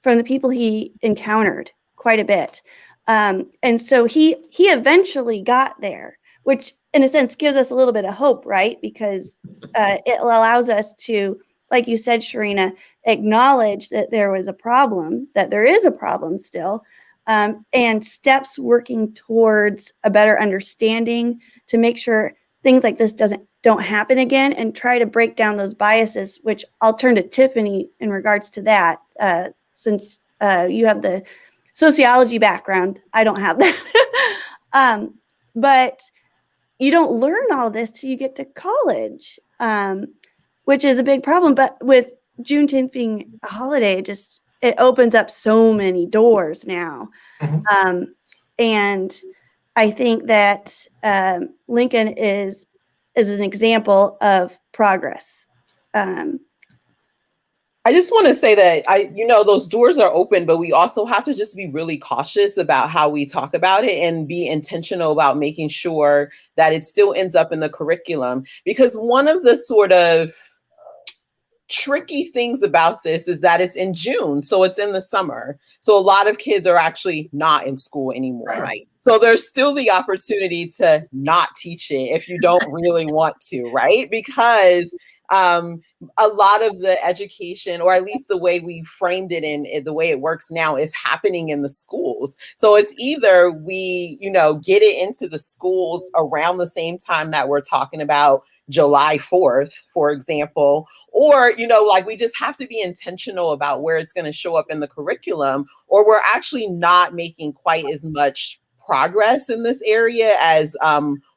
from the people he encountered quite a bit. And so he eventually got there, which in a sense gives us a little bit of hope, right? Because it allows us to, like you said, Sharina, acknowledge that there was a problem, that there is a problem still, and steps working towards a better understanding to make sure things like this don't happen again, and try to break down those biases, which I'll turn to Tiffany in regards to that, since you have the sociology background. I don't have that. But you don't learn all this till you get to college, which is a big problem. But with Juneteenth being a holiday, it opens up so many doors now. And I think that Lincoln is an example of progress. I just want to say that those doors are open, but we also have to just be really cautious about how we talk about it and be intentional about making sure that it still ends up in the curriculum. Because one of the sort of tricky things about this is that it's in June, so it's in the summer. So a lot of kids are actually not in school anymore. Right. So there's still the opportunity to not teach it if you don't really want to, right? Because a lot of the education, or at least the way we framed it and the way it works now, is happening in the schools. So it's either we, get it into the schools around the same time that we're talking about July 4th, for example, or, we just have to be intentional about where it's going to show up in the curriculum, or we're actually not making quite as much progress in this area as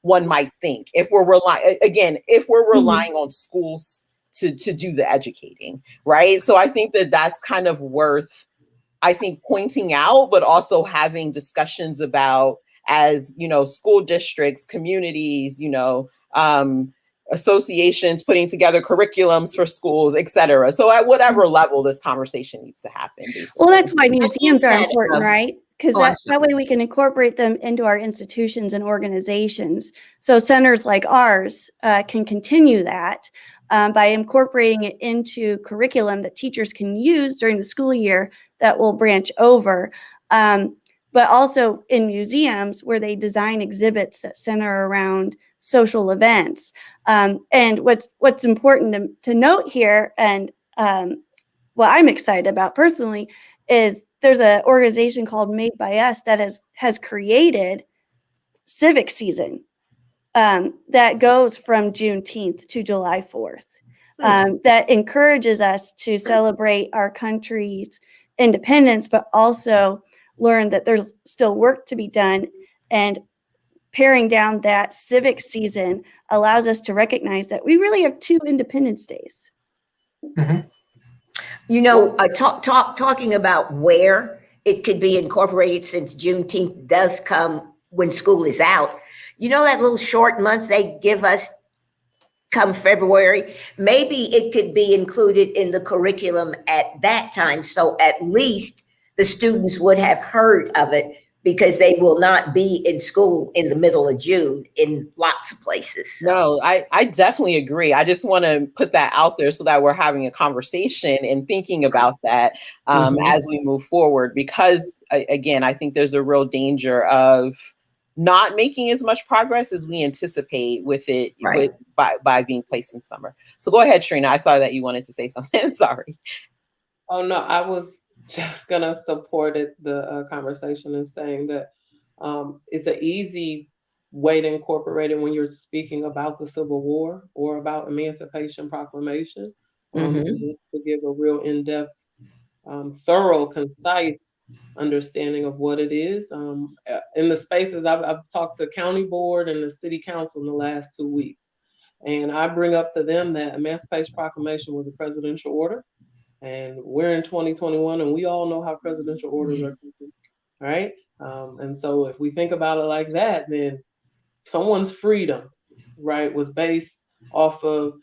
one might think if we're relying on schools to do the educating, right? So I think that's kind of worth, pointing out, but also having discussions about as, school districts, communities, associations putting together curriculums for schools, et cetera. So at whatever level this conversation needs to happen. Basically. Well, that's why museums are important, right? Because that way we can incorporate them into our institutions and organizations. So centers like ours can continue that by incorporating it into curriculum that teachers can use during the school year that will branch over. But also in museums where they design exhibits that center around social events. And what's important to note here, and what I'm excited about personally, is there's an organization called Made by Us that has created civic season that goes from Juneteenth to July 4th. That encourages us to celebrate our country's independence, but also learn that there's still work to be done. And paring down that civic season allows us to recognize that we really have 2 Independence Days. Mhm. Talking about where it could be incorporated, since Juneteenth does come when school is out. That little short month they give us come February, maybe it could be included in the curriculum at that time. So at least the students would have heard of it, because they will not be in school in the middle of June in lots of places. No, I definitely agree. I just want to put that out there so that we're having a conversation and thinking about that as we move forward, because again, I think there's a real danger of not making as much progress as we anticipate with it, right, by being placed in summer. So go ahead, Trina. I saw that you wanted to say something. Sorry. Oh, no, I was just going to support the conversation and saying that it's an easy way to incorporate it when you're speaking about the Civil War or about Emancipation Proclamation, just to give a real in-depth, thorough, concise understanding of what it is. In the spaces, I've talked to county board and the city council in the last 2 weeks, and I bring up to them that Emancipation Proclamation was a presidential order. And we're in 2021, and we all know how presidential orders are taken, right? And so if we think about it like that, then someone's freedom, right, was based off of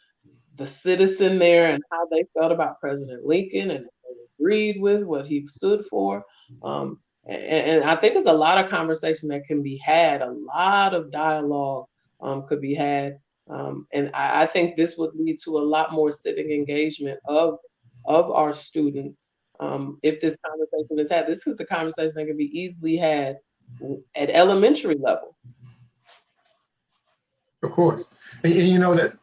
the citizen there and how they felt about President Lincoln, and they agreed with what he stood for. And I think there's a lot of conversation that can be had, a lot of dialogue could be had. And I think this would lead to a lot more civic engagement of our students. If this conversation is had, this is a conversation that can be easily had at elementary level. Of course. And you know that,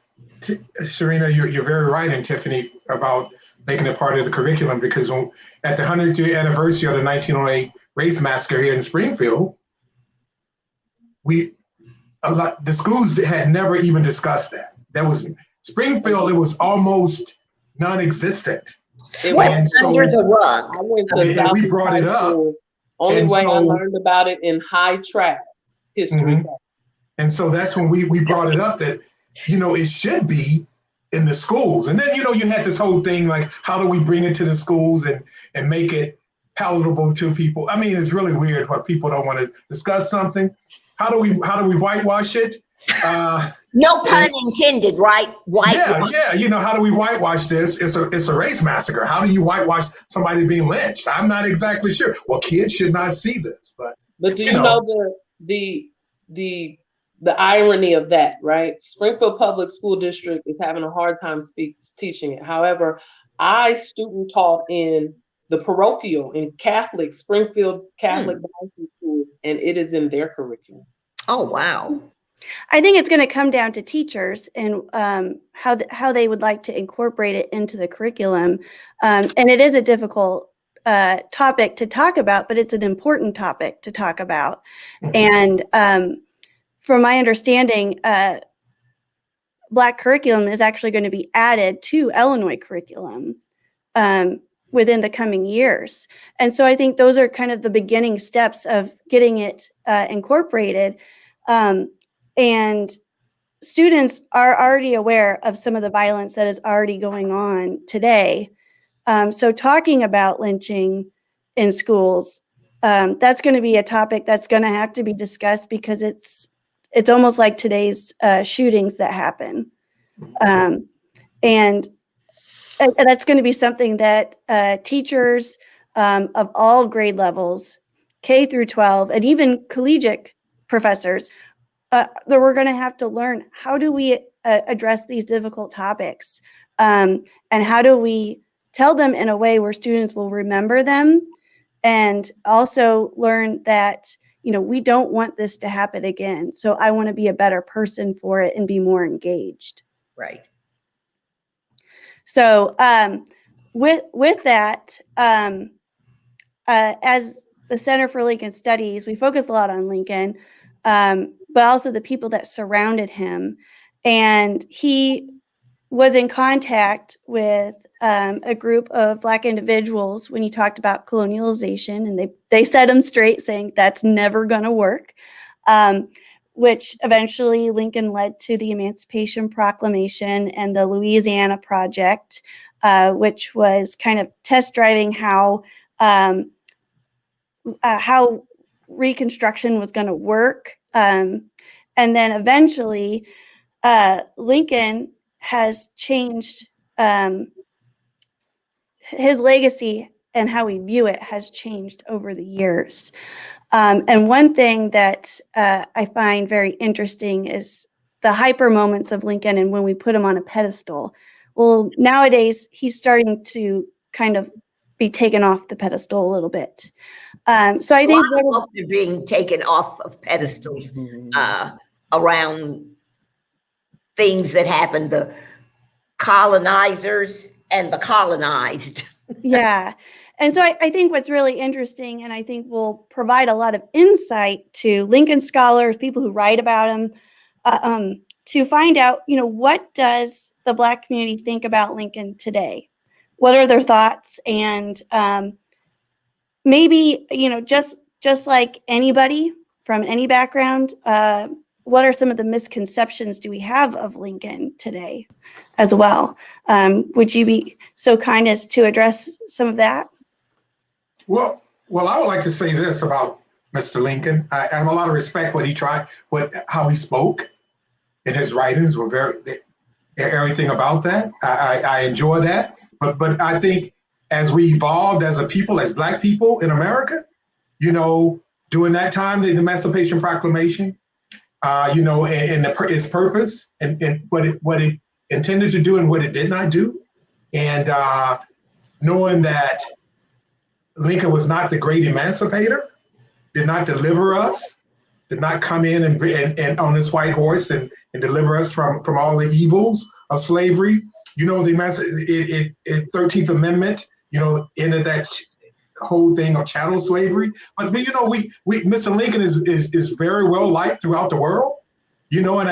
Serena, you're very right, and Tiffany, about making it part of the curriculum, because at the 100th year anniversary of the 1908 race massacre here in Springfield, the schools had never even discussed that. That was Springfield, it was almost non-existent. Swept under the rug. I went to and we brought it up. Only way I learned about it in high track history. And so that's when we brought it up, that, it should be in the schools. And then, you had this whole thing like, how do we bring it to the schools and make it palatable to people? I mean, it's really weird when people don't want to discuss something. How do we whitewash it? No pun intended, right? Yeah. You know, how do we whitewash this? It's a race massacre. How do you whitewash somebody being lynched? I'm not exactly sure. Well, kids should not see this, but do you know the irony of that, right? Springfield Public School District is having a hard time teaching it. However, I student taught in the parochial in Catholic Springfield Catholic Diocese schools, and it is in their curriculum. Oh, wow. I think it's going to come down to teachers and how they would like to incorporate it into the curriculum. And it is a difficult topic to talk about, but it's an important topic to talk about. And from my understanding, Black curriculum is actually going to be added to Illinois curriculum within the coming years. And so I think those are kind of the beginning steps of getting it incorporated. And students are already aware of some of the violence that is already going on today. So talking about lynching in schools, that's going to be a topic that's going to have to be discussed because it's almost like today's shootings that happen. And that's going to be something that teachers of all grade levels, K through 12, and even collegiate professors, that we're going to have to learn, how do we address these difficult topics? And how do we tell them in a way where students will remember them and also learn that, you know, we don't want this to happen again. So I want to be a better person for it and be more engaged. Right. So with that, as the Center for Lincoln Studies, we focus a lot on Lincoln, but also the people that surrounded him. And he was in contact with a group of Black individuals when he talked about colonialization, and they set him straight, saying that's never going to work, which eventually Lincoln led to the Emancipation Proclamation and the Louisiana Project, which was kind of test driving how Reconstruction was going to work. And then eventually Lincoln has changed, his legacy and how we view it has changed over the years. And one thing that I find very interesting is the hyper moments of Lincoln and when we put him on a pedestal. Well, nowadays he's starting to kind of be taken off the pedestal a little bit. So I think they're being taken off of pedestals around things that happened, the colonizers and the colonized. Yeah. And so I think what's really interesting, and I think will provide a lot of insight to Lincoln scholars, people who write about him, to find out, you know, what does the Black community think about Lincoln today? What are their thoughts? And maybe, you know, just like anybody from any background, what are some of the misconceptions do we have of Lincoln today as well? Would you be so kind as to address some of that? Well, I would like to say this about Mr. Lincoln. I have a lot of respect how he spoke, and his writings were everything about that. I enjoy that. But I think as we evolved as a people, as Black people in America, you know, during that time, the Emancipation Proclamation, you know, and its purpose and what it intended to do and what it did not do, and knowing that Lincoln was not the great emancipator, did not deliver us, did not come in and on this white horse and deliver us from all the evils of slavery. You know, the 13th Amendment, you know, ended that whole thing of chattel slavery. But you know, Mr. Lincoln is very well liked throughout the world. You know, and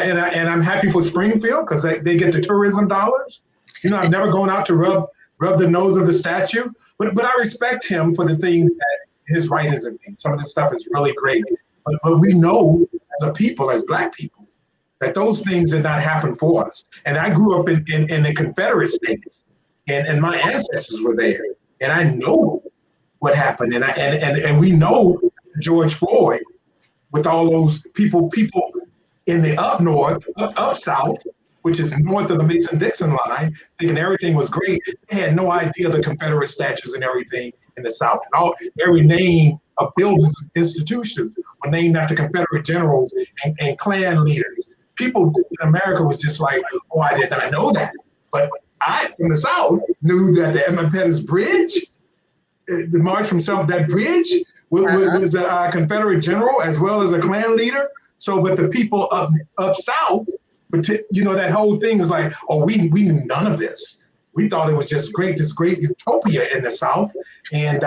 I'm happy for Springfield because they get the tourism dollars. You know, I've never gone out to rub the nose of the statue, but I respect him for the things that his writings have been. Some of this stuff is really great. But we know as a people, as Black people, that those things did not happen for us. And I grew up in the Confederate states, and my ancestors were there, and I know what happened. And we know George Floyd, with all those people in the up north, up south, which is north of the Mason-Dixon line, thinking everything was great. They had no idea the Confederate statues and everything in the South. And every name of buildings and institutions were named after Confederate generals and Klan leaders. People in America was just like, oh, I did not know that. But I, from the South, knew that the Edmund Pettus Bridge, the march from Selma, that bridge was a Confederate general as well as a Klan leader. So, but the people up south, but you know, that whole thing is like, oh, we knew none of this. We thought it was just great, this great utopia in the South. And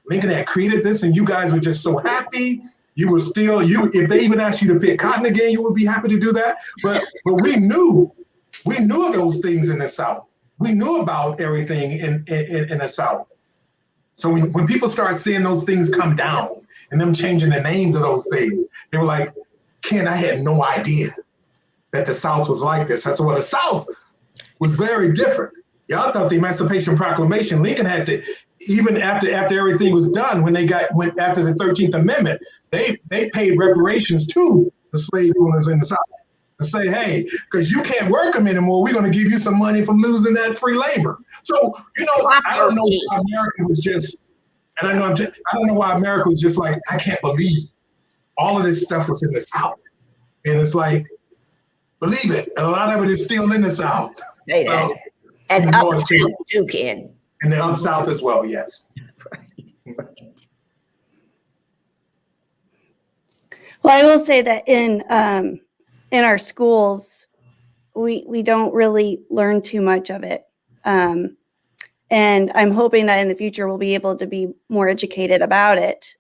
Lincoln had created this, and you guys were just so happy. You were still, if they even asked you to pick cotton again, you would be happy to do that. But we knew of those things in the South. We knew about everything in the South. So when people start seeing those things come down and them changing the names of those things, they were like, Ken, I had no idea that the South was like this. I said, well, the South was very different. Y'all thought the Emancipation Proclamation, Lincoln had to, even after everything was done, when went after the 13th Amendment, they paid reparations to the slave owners in the South to say, hey, because you can't work them anymore, we're going to give you some money from losing that free labor. So, you know, I don't know why America was just, and I don't know why America was just like, I can't believe all of this stuff was in the South. And it's like, believe it. And a lot of it is still in the South. Say that. So, and up south too, Ken. And the up south as well, yes. Right. Well, I will say that in our schools, we don't really learn too much of it. And I'm hoping that in the future we'll be able to be more educated about it.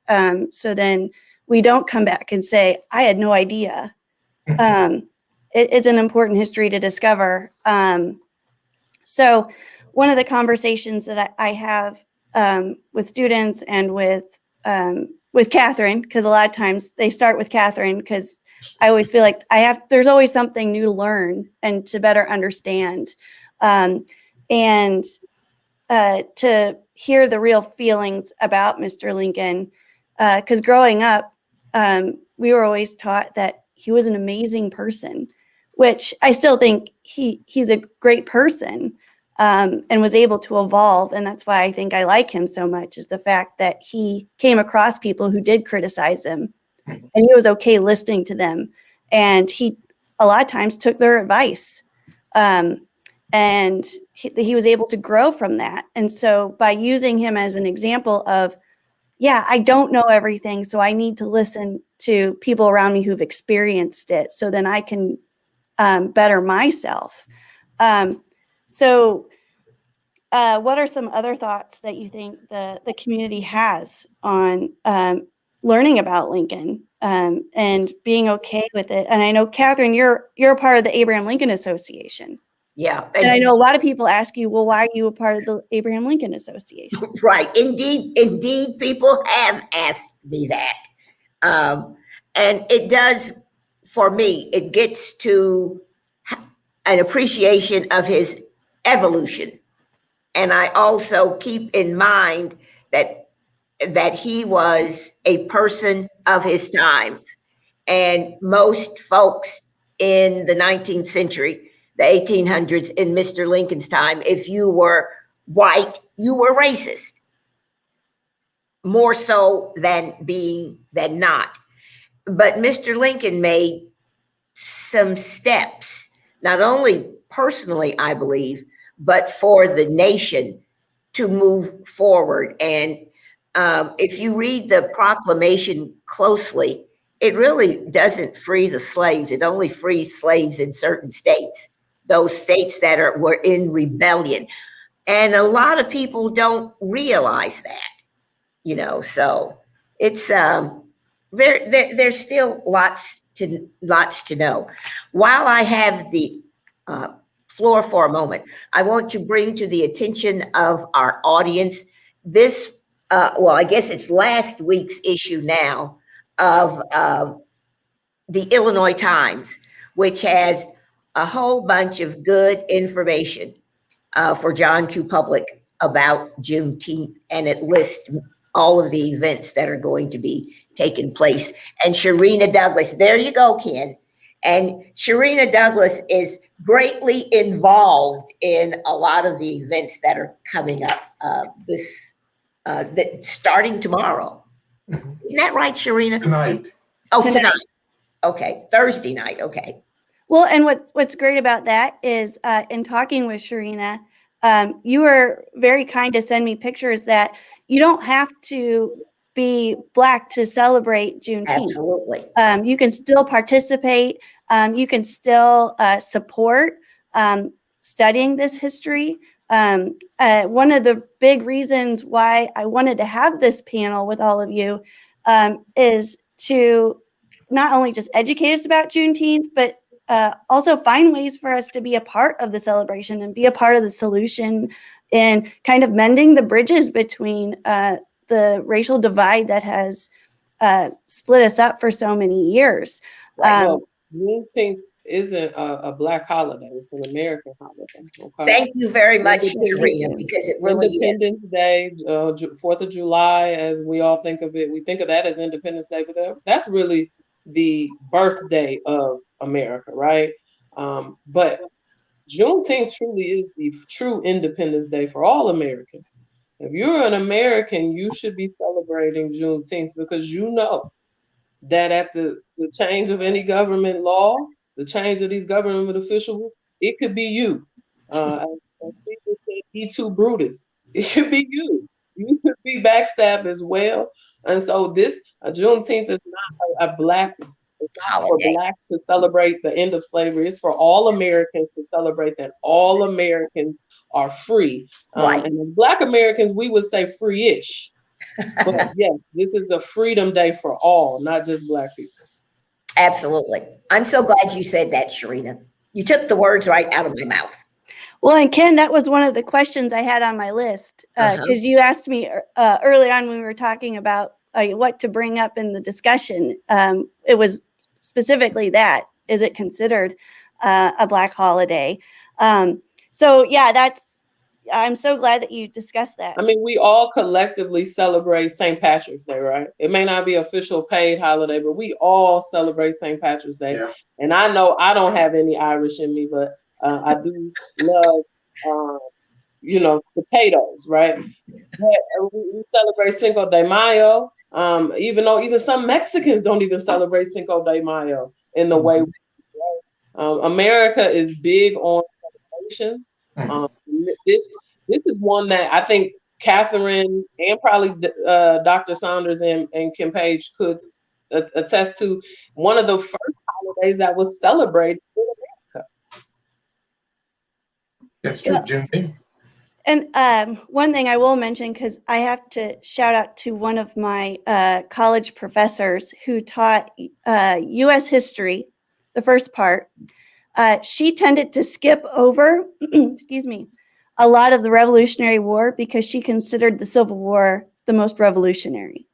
So then we don't come back and say, I had no idea. It's an important history to discover. So one of the conversations that I have with students and with Catherine, because a lot of times they start with Catherine, because I always feel like there's always something new to learn and to better understand. And to hear the real feelings about Mr. Lincoln, because growing up, we were always taught that he was an amazing person, which I still think he's a great person, and was able to evolve. And that's why I think I like him so much, is the fact that he came across people who did criticize him, and he was okay listening to them. And he, a lot of times, took their advice. And he was able to grow from that. And so by using him as an example of, yeah, I don't know everything, so I need to listen to people around me who've experienced it, so then I can better myself. So what are some other thoughts that you think the community has on learning about Lincoln and being okay with it? And I know, Catherine, you're a part of the Abraham Lincoln Association. Yeah. And I know a lot of people ask you, well, why are you a part of the Abraham Lincoln Association? Right. Indeed, people have asked me that. And it does, for me, it gets to an appreciation of his evolution. And I also keep in mind that he was a person of his times. And most folks in the 19th century, the 1800s, in Mr. Lincoln's time, if you were white, you were racist, more so than not. But Mr. Lincoln made some steps, not only personally, I believe, but for the nation to move forward. And if you read the proclamation closely, it really doesn't free the slaves. It only frees slaves in certain states, those states that were in rebellion. And a lot of people don't realize that, you know, so it's there's still lots to know. While I have the floor for a moment, I want to bring to the attention of our audience this, well, I guess it's last week's issue now of the Illinois Times, which has a whole bunch of good information for John Q. Public about Juneteenth, and it lists all of the events that are going to be taking place. And Sharina Douglas, there you go, Ken. And Sharina Douglas is greatly involved in a lot of the events that are coming up starting tomorrow. Isn't that right, Sharina? Tonight. Oh, tonight. Okay, Thursday night. Okay. Well, and what's great about that is in talking with Sharina, you were very kind to send me pictures that you don't have to be Black to celebrate Juneteenth. Absolutely. You can still participate. You can still support studying this history. One of the big reasons why I wanted to have this panel with all of you is to not only just educate us about Juneteenth, but also find ways for us to be a part of the celebration and be a part of the solution in kind of mending the bridges between the racial divide that has split us up for so many years. Well, Juneteenth isn't a Black holiday; it's an American holiday. Okay? Thank you very much, Sharina, because it really Independence Day, 4th of July, as we all think of it, we think of that as Independence Day, but that's really the birthday of America, right? But Juneteenth truly is the true Independence Day for all Americans. If you're an American, you should be celebrating Juneteenth because you know that at the change of any government law, the change of these government officials, it could be you. As Caesar said, E2 Brutus, it could be you. You could be backstabbed as well. And so this Juneteenth is not a Black, it's not for Blacks to celebrate the end of slavery. It's for all Americans to celebrate that all Americans are free. Right. And as Black Americans, we would say free-ish. But yes, this is a Freedom Day for all, not just Black people. Absolutely. I'm so glad you said that, Sharina. You took the words right out of my mouth. Well, and Ken, that was one of the questions I had on my list because you asked me early on when we were talking about what to bring up in the discussion. It was specifically that. Is it considered a Black holiday? So yeah, I'm so glad that you discussed that. I mean, we all collectively celebrate St. Patrick's Day, right? It may not be official paid holiday, but we all celebrate St. Patrick's Day. Yeah. And I know I don't have any Irish in me, but I do love, potatoes, right? But we celebrate Cinco de Mayo, even some Mexicans don't even celebrate Cinco de Mayo in the way we do. America is big on celebrations. This is one that I think Catherine and probably Dr. Saunders and Kim Page could attest to, one of the first holidays that was celebrated in America. That's true, Juneteenth. And one thing I will mention, because I have to shout out to one of my college professors who taught U.S. history, the first part. She tended to skip over, excuse me, a lot of the Revolutionary War because she considered the Civil War the most revolutionary.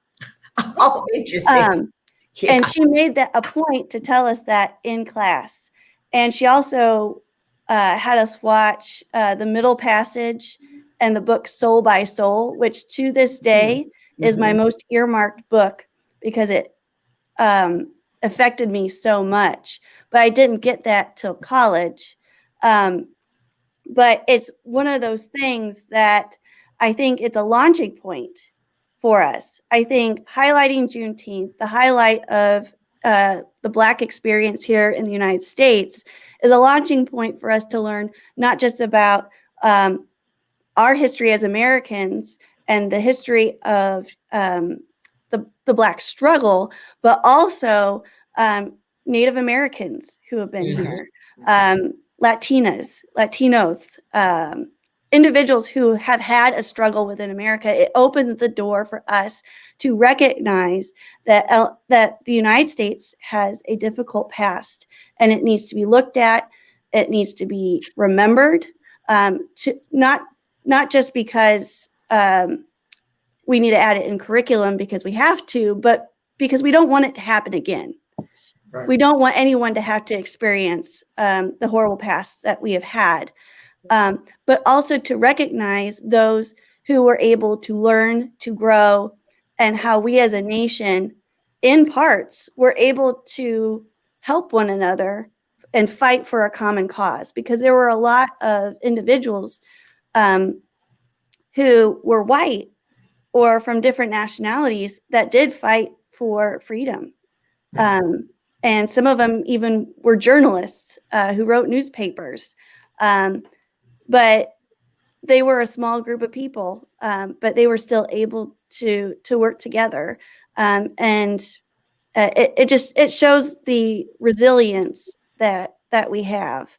Oh, interesting. Yeah. And she made that a point to tell us that in class. And she also had us watch The Middle Passage and the book Soul by Soul, which to this day is my most earmarked book because it affected me so much. But I didn't get that till college. But it's one of those things that I think it's a launching point for us. I think highlighting Juneteenth, the highlight of the Black experience here in the United States, is a launching point for us to learn not just about our history as Americans and the history of the Black struggle, but also Native Americans who have been here. Latinos, individuals who have had a struggle within America. It opens the door for us to recognize that the United States has a difficult past, and it needs to be looked at. It needs to be remembered, to not just because we need to add it in curriculum because we have to, but because we don't want it to happen again. Right. We don't want anyone to have to experience the horrible past that we have had, but also to recognize those who were able to learn, to grow, and how we as a nation, in parts, were able to help one another and fight for a common cause, because there were a lot of individuals who were white or from different nationalities that did fight for freedom. And some of them even were journalists who wrote newspapers. But they were a small group of people, but they were still able to work together. And it shows the resilience that we have.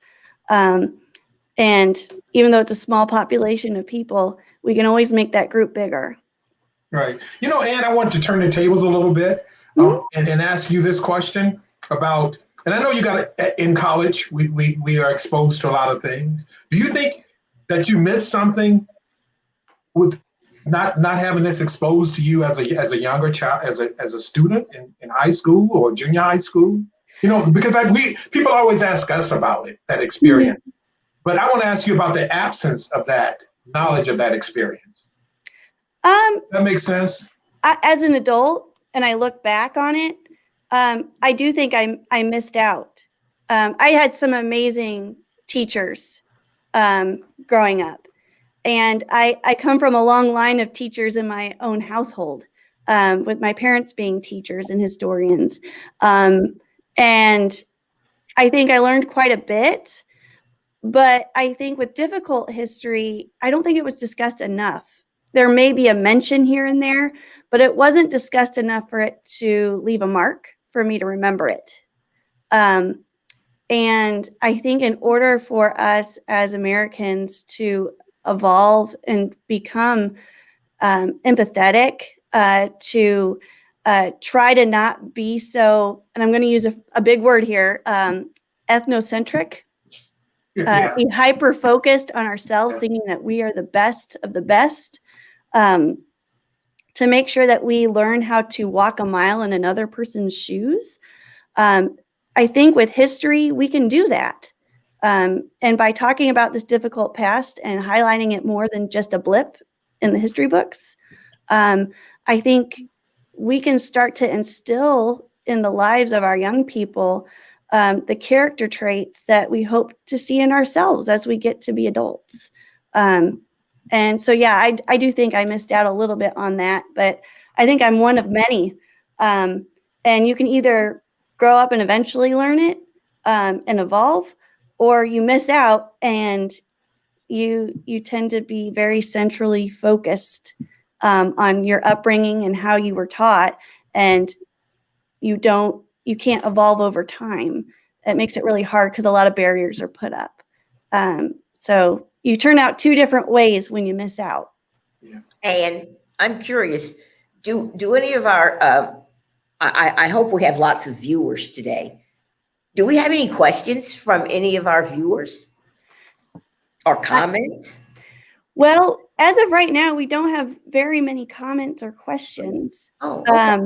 And even though it's a small population of people, we can always make that group bigger. Right. You know, Anne, I want to turn the tables a little bit and ask you this question about, and I know you got it in college, we are exposed to a lot of things. Do you think that you missed something with not having this exposed to you as a younger child, as a student in high school or junior high school? You know, because people always ask us about it, that experience. Mm-hmm. But I want to ask you about the absence of that knowledge of that experience. That makes sense. As an adult, and I look back on it, I do think I missed out. I had some amazing teachers growing up, and I come from a long line of teachers in my own household, with my parents being teachers and historians. And I think I learned quite a bit, but I think with difficult history, I don't think it was discussed enough. There may be a mention here and there, but it wasn't discussed enough for it to leave a mark for me to remember it. And I think in order for us as Americans to evolve and become empathetic, to try to not be so, and I'm going to use a big word here, ethnocentric, be hyper-focused on ourselves, thinking that we are the best of the best, to make sure that we learn how to walk a mile in another person's shoes. I think with history, we can do that. And by talking about this difficult past and highlighting it more than just a blip in the history books, I think we can start to instill in the lives of our young people the character traits that we hope to see in ourselves as we get to be adults. And so, yeah, I do think I missed out a little bit on that, but I think I'm one of many. And you can either grow up and eventually learn it and evolve, or you miss out and you tend to be very centrally focused on your upbringing and how you were taught, and you can't evolve over time. It makes it really hard because a lot of barriers are put up. So you turn out two different ways when you miss out. Yeah. And I'm curious, do any of our, I hope we have lots of viewers today. Do we have any questions from any of our viewers or comments? Well, as of right now, we don't have very many comments or questions. Oh, okay.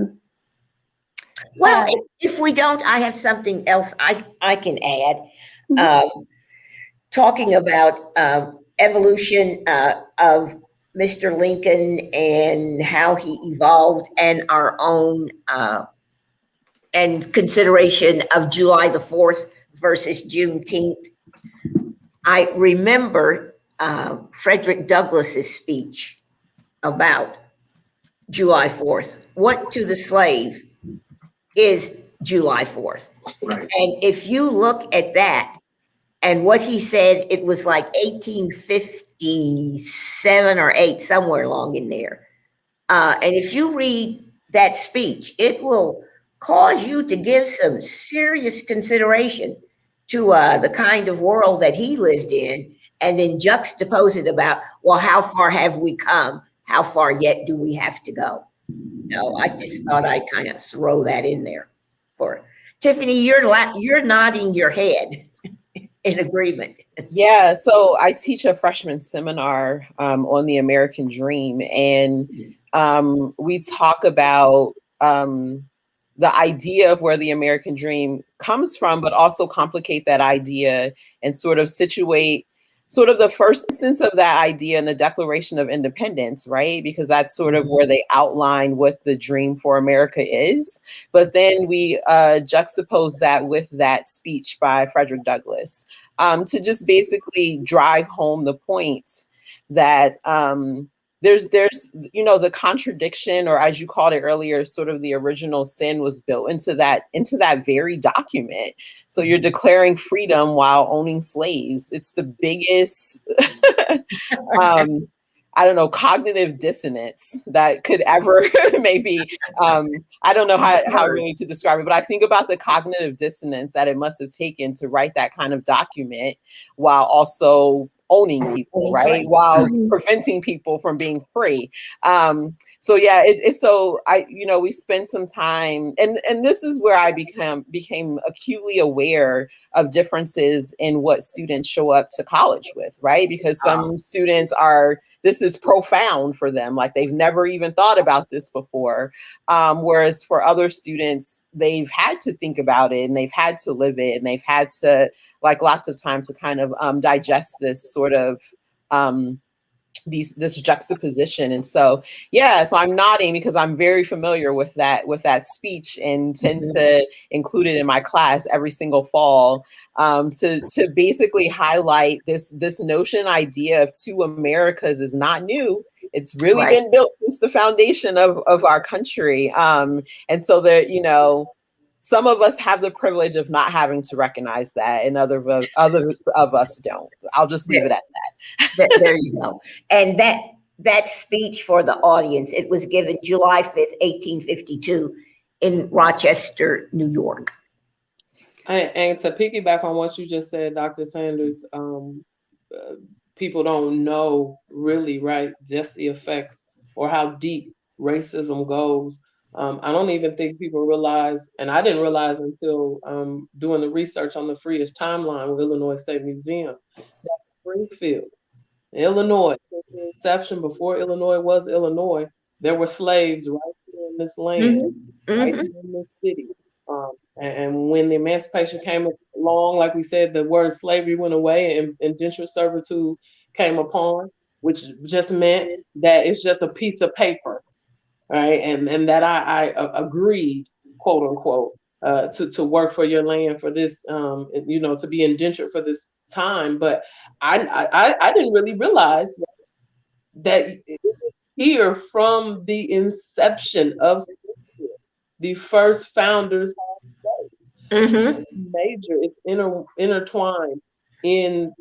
Well, if we don't, I have something else I can add. Talking about evolution of Mr. Lincoln and how he evolved, and our own and consideration of July the 4th versus Juneteenth. I remember Frederick Douglass's speech about July 4th. What to the slave is July 4th. Right. And if you look at that and what he said, it was like 1857 or 8, somewhere along in there. And if you read that speech, it will cause you to give some serious consideration to the kind of world that he lived in, and then juxtapose it about, well, how far have we come? How far yet do we have to go? So I just thought I'd kind of throw that in there for Tiffany. You're nodding your head in agreement. Yeah. So I teach a freshman seminar on the American Dream, and we talk about the idea of where the American Dream comes from, but also complicate that idea and sort of situate sort of the first instance of that idea in the Declaration of Independence, right? Because that's sort of where they outline what the dream for America is. But then we juxtapose that with that speech by Frederick Douglass to just basically drive home the point that there's the contradiction, or as you called it earlier, sort of the original sin was built into that very document. So you're declaring freedom while owning slaves. It's the biggest I don't know, cognitive dissonance that could ever maybe, I don't know how really to describe it, but I think about the cognitive dissonance that it must have taken to write that kind of document while also owning people, right? While preventing people from being free. So yeah, we spent some time, and this is where I became acutely aware of differences in what students show up to college with, right? Because some students this is profound for them, like they've never even thought about this before. Whereas for other students, they've had to think about it and they've had to live it and they've had to lots of time to kind of digest this sort of this juxtaposition. And so I'm nodding because I'm very familiar with that speech and tend to include it in my class every single fall to basically highlight this idea of two Americas is not new. It's really been built since the foundation of our country. And so that, some of us have the privilege of not having to recognize that, and others of us don't. I'll just leave it at that. There you go. And that speech for the audience, it was given July 5th, 1852 in Rochester, New York. And to piggyback on what you just said, Dr. Sanders, people don't know really, right, just the effects or how deep racism goes. I don't even think people realize, and I didn't realize until doing the research on the Freest timeline with Illinois State Museum, that Springfield, Illinois, since the inception, before Illinois was Illinois, there were slaves right here in this land, right here in this city. And when the emancipation came along, like we said, the word slavery went away and indentured servitude came upon, which just meant that it's just a piece of paper. Right, and that I agreed, quote unquote, to work for your land for this, to be indentured for this time. But I didn't really realize that it was here from the inception of the first founders had slaves. Major, it's intertwined in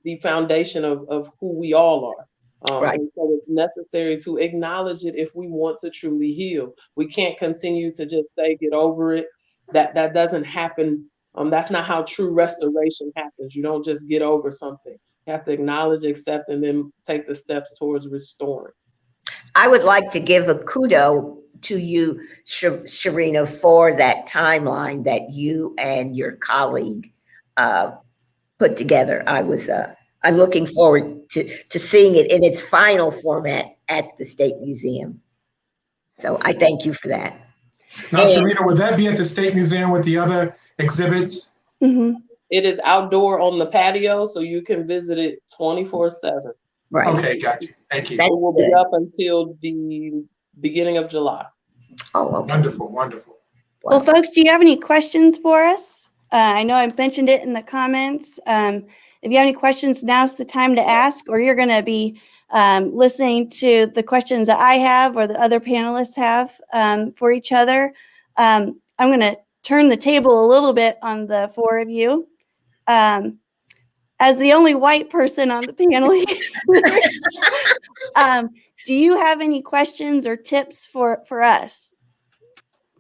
the foundation of who we all are. And so it's necessary to acknowledge it if we want to truly heal. We can't continue to just say, get over it. That doesn't happen. That's not how true restoration happens. You don't just get over something. You have to acknowledge, accept, and then take the steps towards restoring. I would like to give a kudo to you, Sharina, for that timeline that you and your colleague put together. I'm looking forward to seeing it in its final format at the State Museum. So I thank you for that. Now, Sharina, would that be at the State Museum with the other exhibits? It is outdoor on the patio, so you can visit it 24/7. Right. Okay, got you. Thank you. It will be up until the beginning of July. Oh, okay. Wonderful, wonderful. Well, folks, do you have any questions for us? I know I mentioned it in the comments. If you have any questions, now's the time to ask, or you're going to be listening to the questions that I have or the other panelists have for each other. I'm going to turn the table a little bit on the four of you. As the only white person on the panel here, do you have any questions or tips for us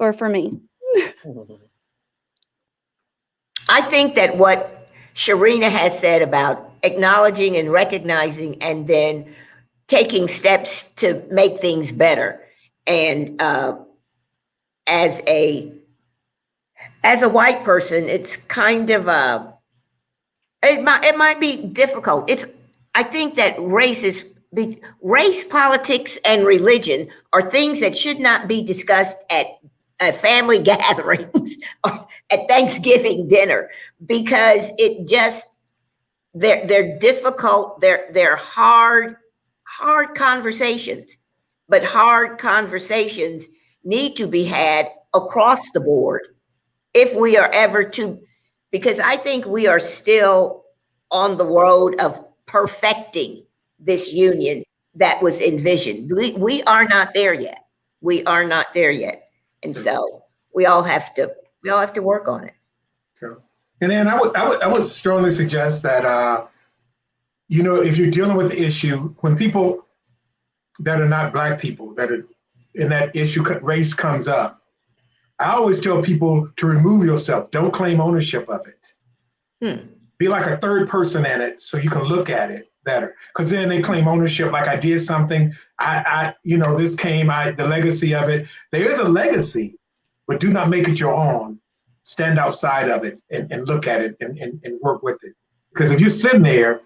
or for me? I think that what Sharina has said about acknowledging and recognizing and then taking steps to make things better. And as a white person, it's kind of it might be difficult. I think that race, politics, and religion are things that should not be discussed at family gatherings or at Thanksgiving dinner, because they're difficult, they're hard conversations, but hard conversations need to be had across the board if we are ever to, because I think we are still on the road of perfecting this union that was envisioned. We are not there yet. We are not there yet. And so we all have to work on it. True. And then I would strongly suggest that if you're dealing with the issue, when people that are not Black people that are in that issue, race comes up, I always tell people to remove yourself. Don't claim ownership of it. Be like a third person in it so you can look at it better. Because then they claim ownership, like I did something. This came, the legacy of it. There is a legacy, but do not make it your own. Stand outside of it and look at it and work with it. Because if you're sitting there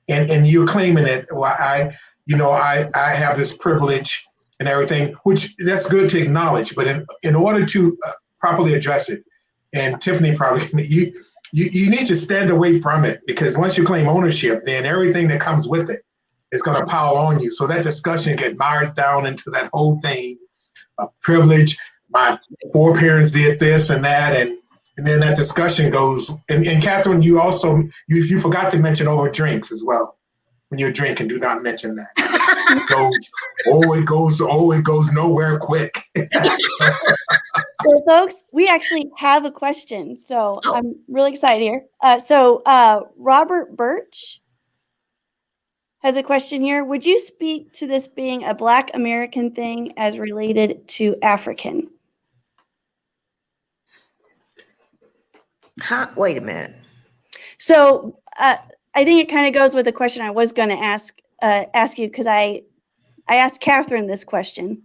and you're claiming it, well, I have this privilege and everything, which that's good to acknowledge, but in order to properly address it, and Tiffany probably, you need to stand away from it, because once you claim ownership, then everything that comes with it is going to pile on you. So that discussion get mired down into that whole thing of privilege. My foreparents did this and that, and then that discussion goes. And Catherine, you also you forgot to mention over drinks as well. When you're drinking, do not mention that. It goes nowhere quick. Well, folks, we actually have a question, so I'm really excited here. Robert Birch has a question here. Would you speak to this being a Black American thing as related to African? Wait a minute. So I think it kind of goes with the question I was going to ask you, because I asked Catherine this question.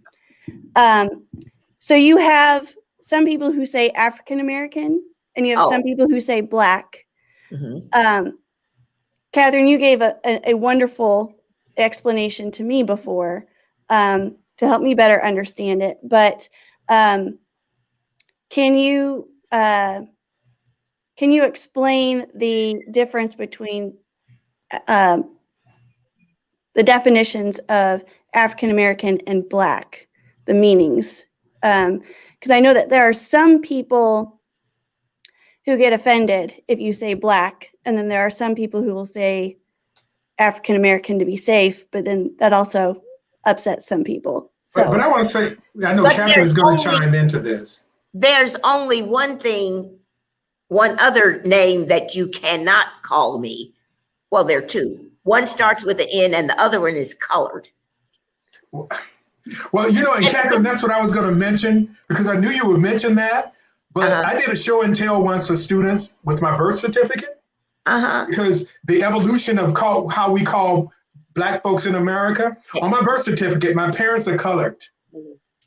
So you have some people who say African American, and you have some people who say Black. Mm-hmm. Catherine, you gave a wonderful explanation to me before to help me better understand it. But can you explain the difference between the definitions of African American and Black, the meanings? Because I know that there are some people who get offended if you say Black, and then there are some people who will say African American to be safe, but then that also upsets some people. So. But I want to say, I know Catherine is going to chime into this. There's only one other name that you cannot call me. Well, there are two. One starts with an N and the other one is colored. Well, and Catherine, that's what I was going to mention, because I knew you would mention that. But I did a show and tell once for students with my birth certificate. Because the evolution of how we call Black folks in America, on my birth certificate, my parents are colored.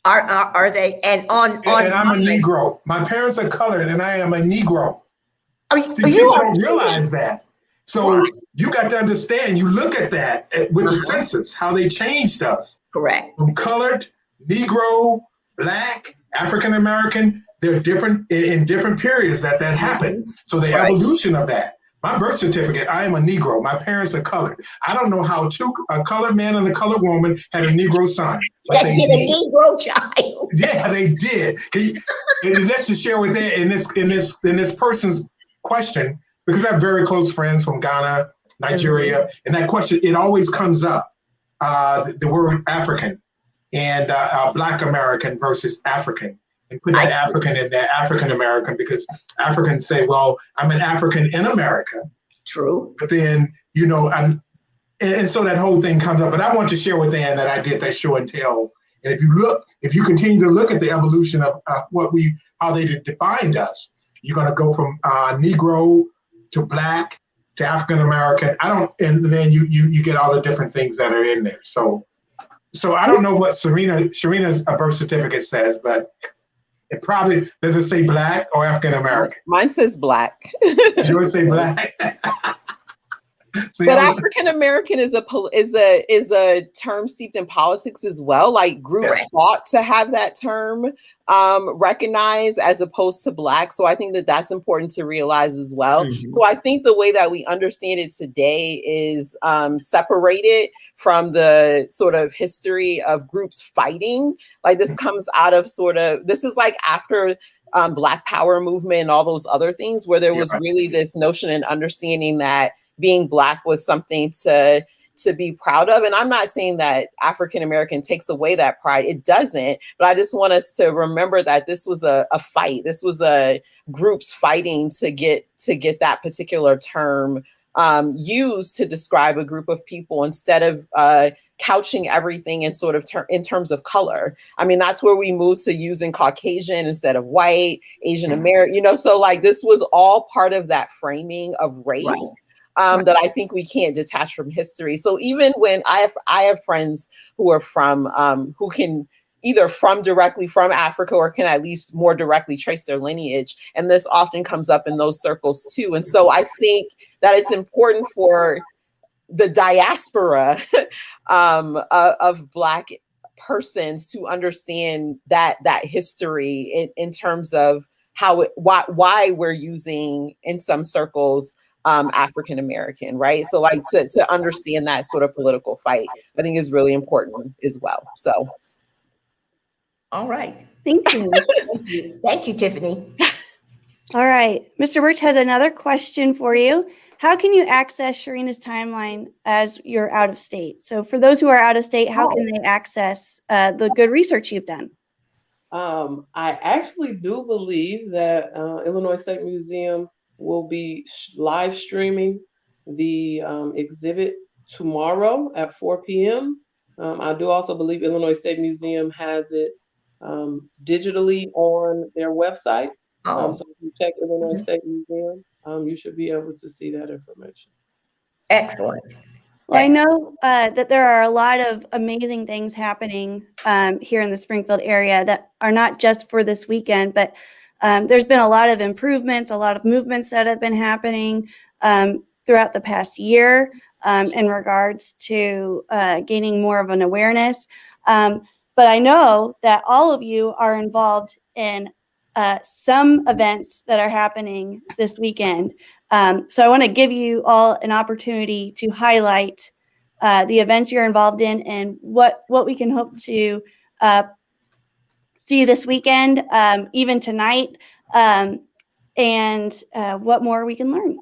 Are they? And I'm a Negro. My parents are colored, and I am a Negro. People don't realize that. So you got to understand. You look at that with the census, how they changed us. Correct. From colored, Negro, Black, African American. They're different in different periods that happened. So the evolution of that. My birth certificate, I am a Negro. My parents are colored. I don't know how a colored man and a colored woman had a Negro sign. But they did. A Negro child. Yeah, they did. And let's just share with that in this person's question, because I have very close friends from Ghana, Nigeria, and that question, it always comes up, the word African and Black American versus African. And put that African in there, African American, because Africans say, well, I'm an African in America. True. But then, and so that whole thing comes up. But I want to share with Ann that I did that show and tell. And if you continue to look at the evolution of how they defined us, you're going to go from Negro to Black to African American. And then you get all the different things that are in there. So I don't know what Serena's birth certificate says, but it probably, does it say Black or African American? Mine says Black. Yours say Black? See, But African American is a term steeped in politics as well. Like groups fought to have that term recognized as opposed to Black. So I think that that's important to realize as well. So I think the way that we understand it today is separated from the sort of history of groups fighting. Like this comes out of this is like after Black Power movement and all those other things where there was really this notion and understanding that being Black was something to be proud of. And I'm not saying that African American takes away that pride. It doesn't. But I just want us to remember that this was a fight. This was a groups fighting to get that particular term used to describe a group of people instead of couching everything in sort of in terms of color. I mean, that's where we moved to using Caucasian instead of white, Asian American, so like this was all part of that framing of race. That I think we can't detach from history. So even when I have friends who are from who can either directly from Africa or can at least more directly trace their lineage, and this often comes up in those circles too. And so I think that it's important for the diaspora of Black persons to understand that history in terms of why we're using in some circles African American, right? So like to understand that sort of political fight, I think is really important as well. So, all right, thank you. Thank you, Tiffany. All right, Mr. Birch has another question for you. How can you access Sharina's timeline as you're out of state? So for those who are out of state, how can they access the good research you've done? I actually do believe that Illinois State Museum will be live streaming the exhibit tomorrow at 4 p.m. I do also believe Illinois State Museum has it digitally on their website. So if you check Illinois State Museum, you should be able to see that information. Excellent. Well, I know that there are a lot of amazing things happening here in the Springfield area that are not just for this weekend, but there's been a lot of improvements, a lot of movements that have been happening throughout the past year in regards to gaining more of an awareness. But I know that all of you are involved in some events that are happening this weekend. So I want to give you all an opportunity to highlight the events you're involved in and what we can hope to see this weekend, even tonight, and what more we can learn.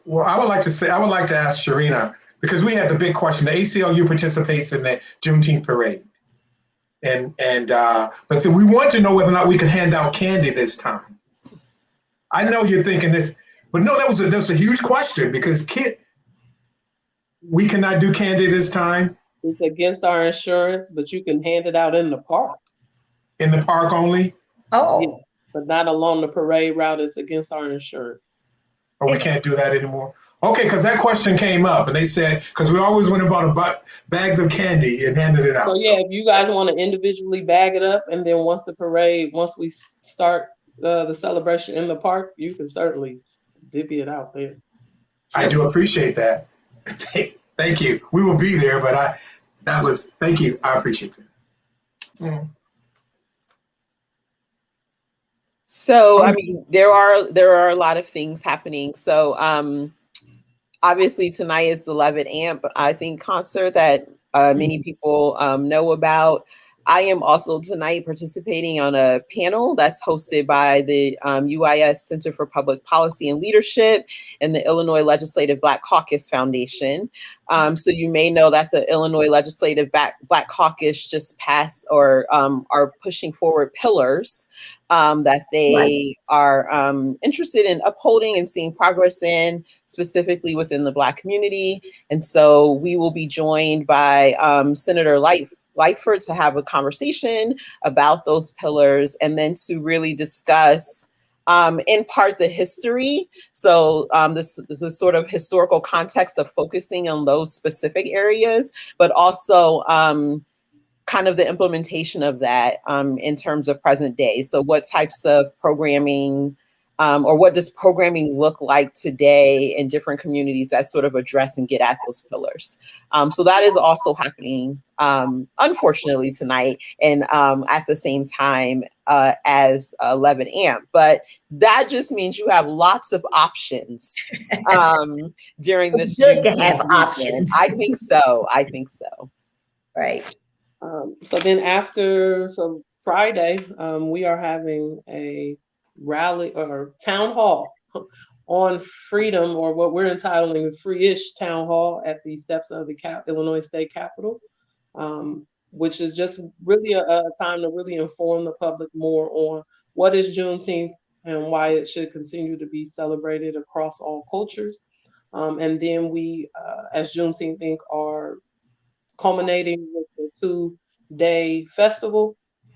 Well, I would like to ask Sharina, because we had the big question. The ACLU participates in the Juneteenth parade. But we want to know whether or not we can hand out candy this time. I know you're thinking this, but no, that was a huge question because we cannot do candy this time. It's against our insurance, but you can hand it out in the park. In the park only? Oh. Yeah, but not along the parade route. It's against our insurance. Oh, we can't do that anymore? Okay, because that question came up and they said, because we always went and bought bags of candy and handed it out. So yeah, if you guys want to individually bag it up, and then once we start the celebration in the park, you can certainly divvy it out there. I do appreciate that. Thank you. We will be there, but thank you. I appreciate that. Mm. So, I mean, there are a lot of things happening. So, obviously tonight is the Levitt Amp, I think, concert that many people know about. I am also tonight participating on a panel that's hosted by the UIS Center for Public Policy and Leadership and the Illinois Legislative Black Caucus Foundation. So you may know that the Illinois Legislative Black Caucus just passed or are pushing forward pillars that they are interested in upholding and seeing progress in, specifically within the Black community. And so we will be joined by Senator Lightfoot to have a conversation about those pillars and then to really discuss in part the history. So this is a sort of historical context of focusing on those specific areas, but also kind of the implementation of that in terms of present day. So what types of programming or what does programming look like today in different communities that sort of address and get at those pillars. So that is also happening, unfortunately, tonight, and at the same time as 11 a.m. But that just means you have lots of options during this. It's good to have weekend. options. I think so. I think so. Right. So then so Friday, we are having a rally or town hall on freedom, or what we're entitling Free-ish Town Hall at the steps of the Illinois State Capitol, which is just really a time to really inform the public more on what is Juneteenth and why it should continue to be celebrated across all cultures. And then we, as Juneteenth Inc., are culminating with the 2-day festival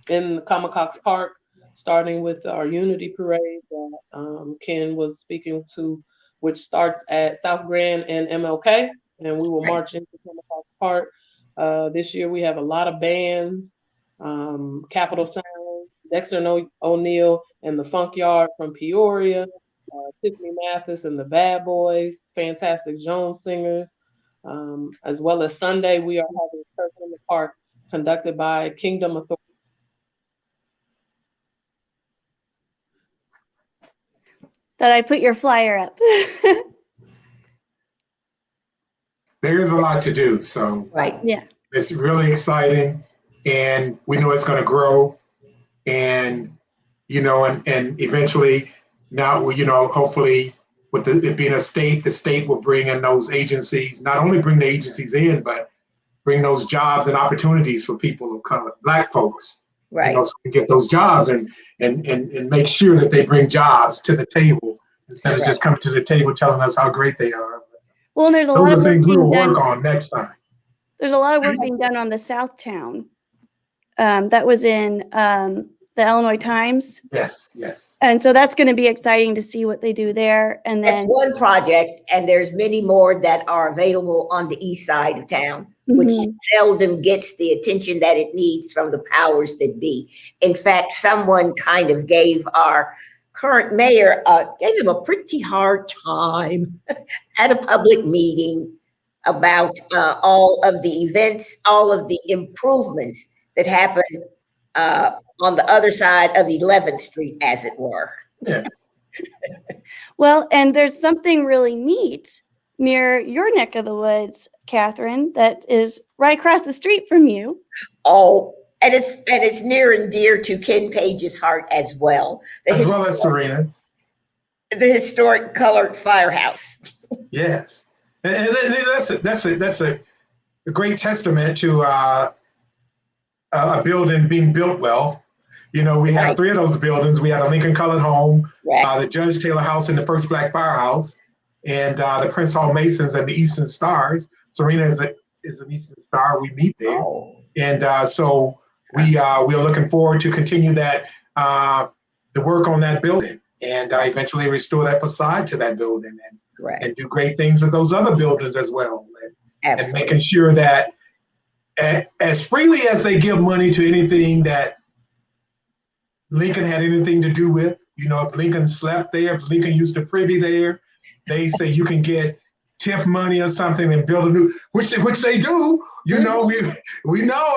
in Comacox Park, starting with our Unity Parade that Ken was speaking to, which starts at South Grand and MLK, and we will march into Comacox Park. This year we have a lot of bands, Capital Sounds, Dexter O'Neill and the Funk Yard from Peoria, Tiffany Mathis and the Bad Boys, Fantastic Jones Singers, as well as Sunday, we are having Church in the Park conducted by Kingdom Authority. That I put your flyer up. There is a lot to do, so Yeah. it's really exciting, and we know it's going to grow, and and eventually, now hopefully, with it being a state, the state will bring in those agencies. Not only bring the agencies in, but bring those jobs and opportunities for people of color, Black folks. Right. So we can get those jobs and make sure that they bring jobs to the table instead of just coming to the table telling us how great they are. Well, and there's a Those lot are of things we will done. work on next time. There's a lot of work being done on the Southtown. That was in the Illinois Times. Yes. And so that's going to be exciting to see what they do there. And then That's one project, and there's many more that are available on the east side of town, which seldom gets the attention that it needs from the powers that be. In fact, someone kind of gave our current mayor, gave him a pretty hard time at a public meeting about all of the events, all of the improvements that happen on the other side of 11th Street, as it were. Yeah. Well, and there's something really neat near your neck of the woods, Catherine, that is right across the street from you. Oh, and it's near and dear to Ken Page's heart as well. As well as Serena's. The historic colored firehouse. Yes, and that's a great testament to a building being built well. We have 3 of those buildings. We have the Lincoln Colored Home, the Judge Taylor House, and the First Black Firehouse, and the Prince Hall Masons and the Eastern Stars. Serena is an Eastern Star. We meet there, and so we are looking forward to continue that the work on that building, and eventually restore that facade to that building, and do great things with those other buildings as well, and making sure that as freely as they give money to anything that Lincoln had anything to do with, if Lincoln slept there, if Lincoln used to privy there, they say you can get TIF money or something and build a new, which they do, we know,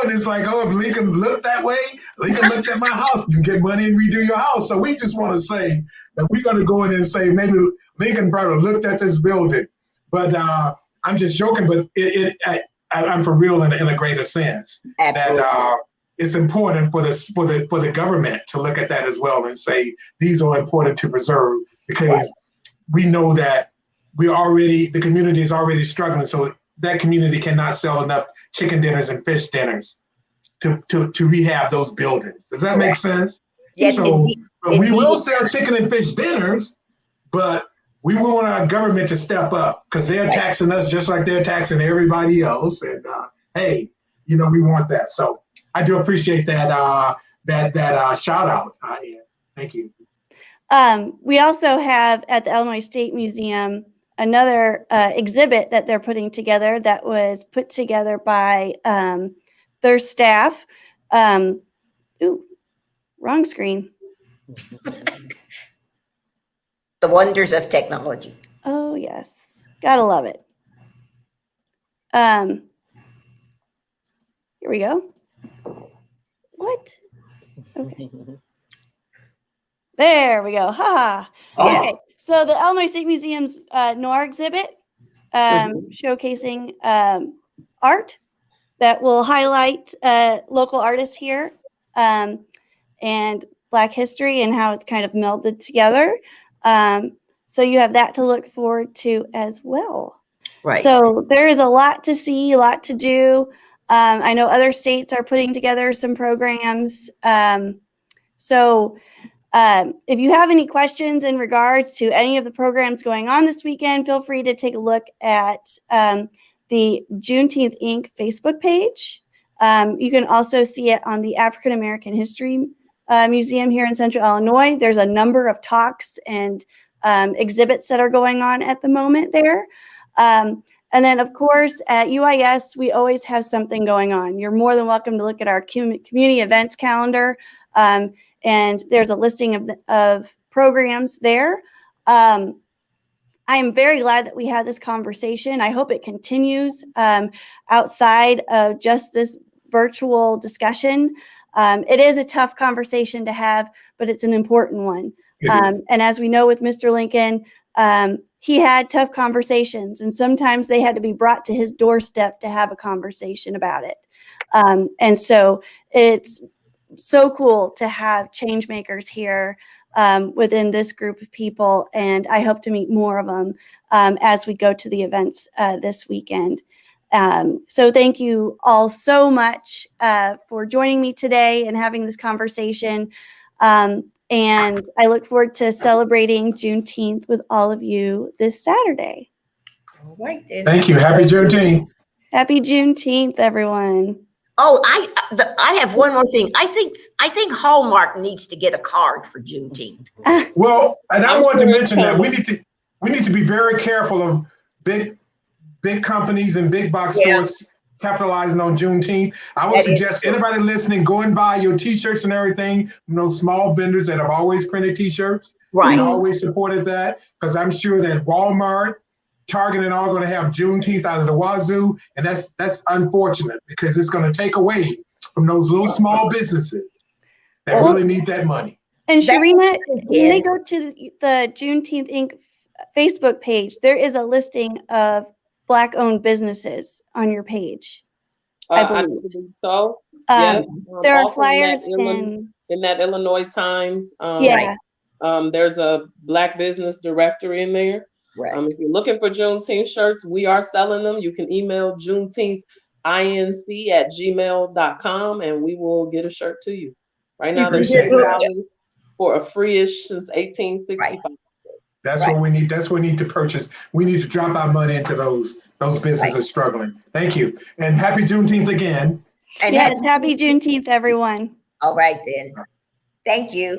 and it's like, oh, if Lincoln looked that way, Lincoln looked at my house, you can get money and redo your house. So we just want to say that we're going to go in and say maybe Lincoln probably looked at this building, but I'm just joking, but I'm for real in a greater sense. Absolutely. That it's important for the government to look at that as well and say these are important to preserve, because we know that the community is already struggling, so that community cannot sell enough chicken dinners and fish dinners to rehab those buildings. Does that make sense? Yes. So we will sell chicken and fish dinners, but we want our government to step up, because they're taxing us just like they're taxing everybody else. And hey, we want that. So I do appreciate that shout out. Thank you. We also have at the Illinois State Museum another exhibit that they're putting together that was put together by their staff. Wrong screen. The wonders of technology. Oh, yes. Gotta love it. Here we go. What? Okay. There we go. Ha. Yeah. Okay. So the Illinois State Museum's Noir exhibit showcasing art that will highlight local artists here and Black history and how it's kind of melded together. So you have that to look forward to as well. Right. So there is a lot to see, a lot to do. I know other states are putting together some programs. If you have any questions in regards to any of the programs going on this weekend, feel free to take a look at the Juneteenth Inc. Facebook page. You can also see it on the African American History Museum here in Central Illinois. There's a number of talks and exhibits that are going on at the moment there. And then, of course, at UIS, we always have something going on. You're more than welcome to look at our community events calendar. And there's a listing of programs there. I am very glad that we had this conversation. I hope it continues outside of just this virtual discussion. It is a tough conversation to have, but it's an important one. And as we know with Mr. Lincoln, he had tough conversations, and sometimes they had to be brought to his doorstep to have a conversation about it. And so it's so cool to have change makers here within this group of people, and I hope to meet more of them as we go to the events this weekend. So thank you all so much for joining me today and having this conversation. And I look forward to celebrating Juneteenth with all of you this Saturday. All right, then. Thank you. Happy Juneteenth. Happy Juneteenth, everyone. Oh, I have one more thing. I think Hallmark needs to get a card for Juneteenth. Well, and I want to mention that we need to be very careful of big companies and big box stores capitalizing on Juneteenth. I would suggest anybody listening, go and buy your T-shirts and everything from those small vendors that have always printed T-shirts. Right. And always supported that, because I'm sure that Walmart, Target, and all going to have Juneteenth out of the wazoo, and that's unfortunate, because it's going to take away from those little small businesses that really need that money. And Sharina, when they go to the Juneteenth Inc. Facebook page, there is a listing of Black-owned businesses on your page. I believe so. There are flyers in that Illinois Times. There's a Black business directory in there. Right. If you're looking for Juneteenth shirts, we are selling them. You can email juneteenth@gmail.com and we will get a shirt to you. Right now, there's $10 for a free-ish since 1865. Right. That's what we need. That's what we need to purchase. We need to drop our money into those businesses struggling. Thank you. And happy Juneteenth again. And yes, happy Juneteenth, everyone. All right, then. Thank you.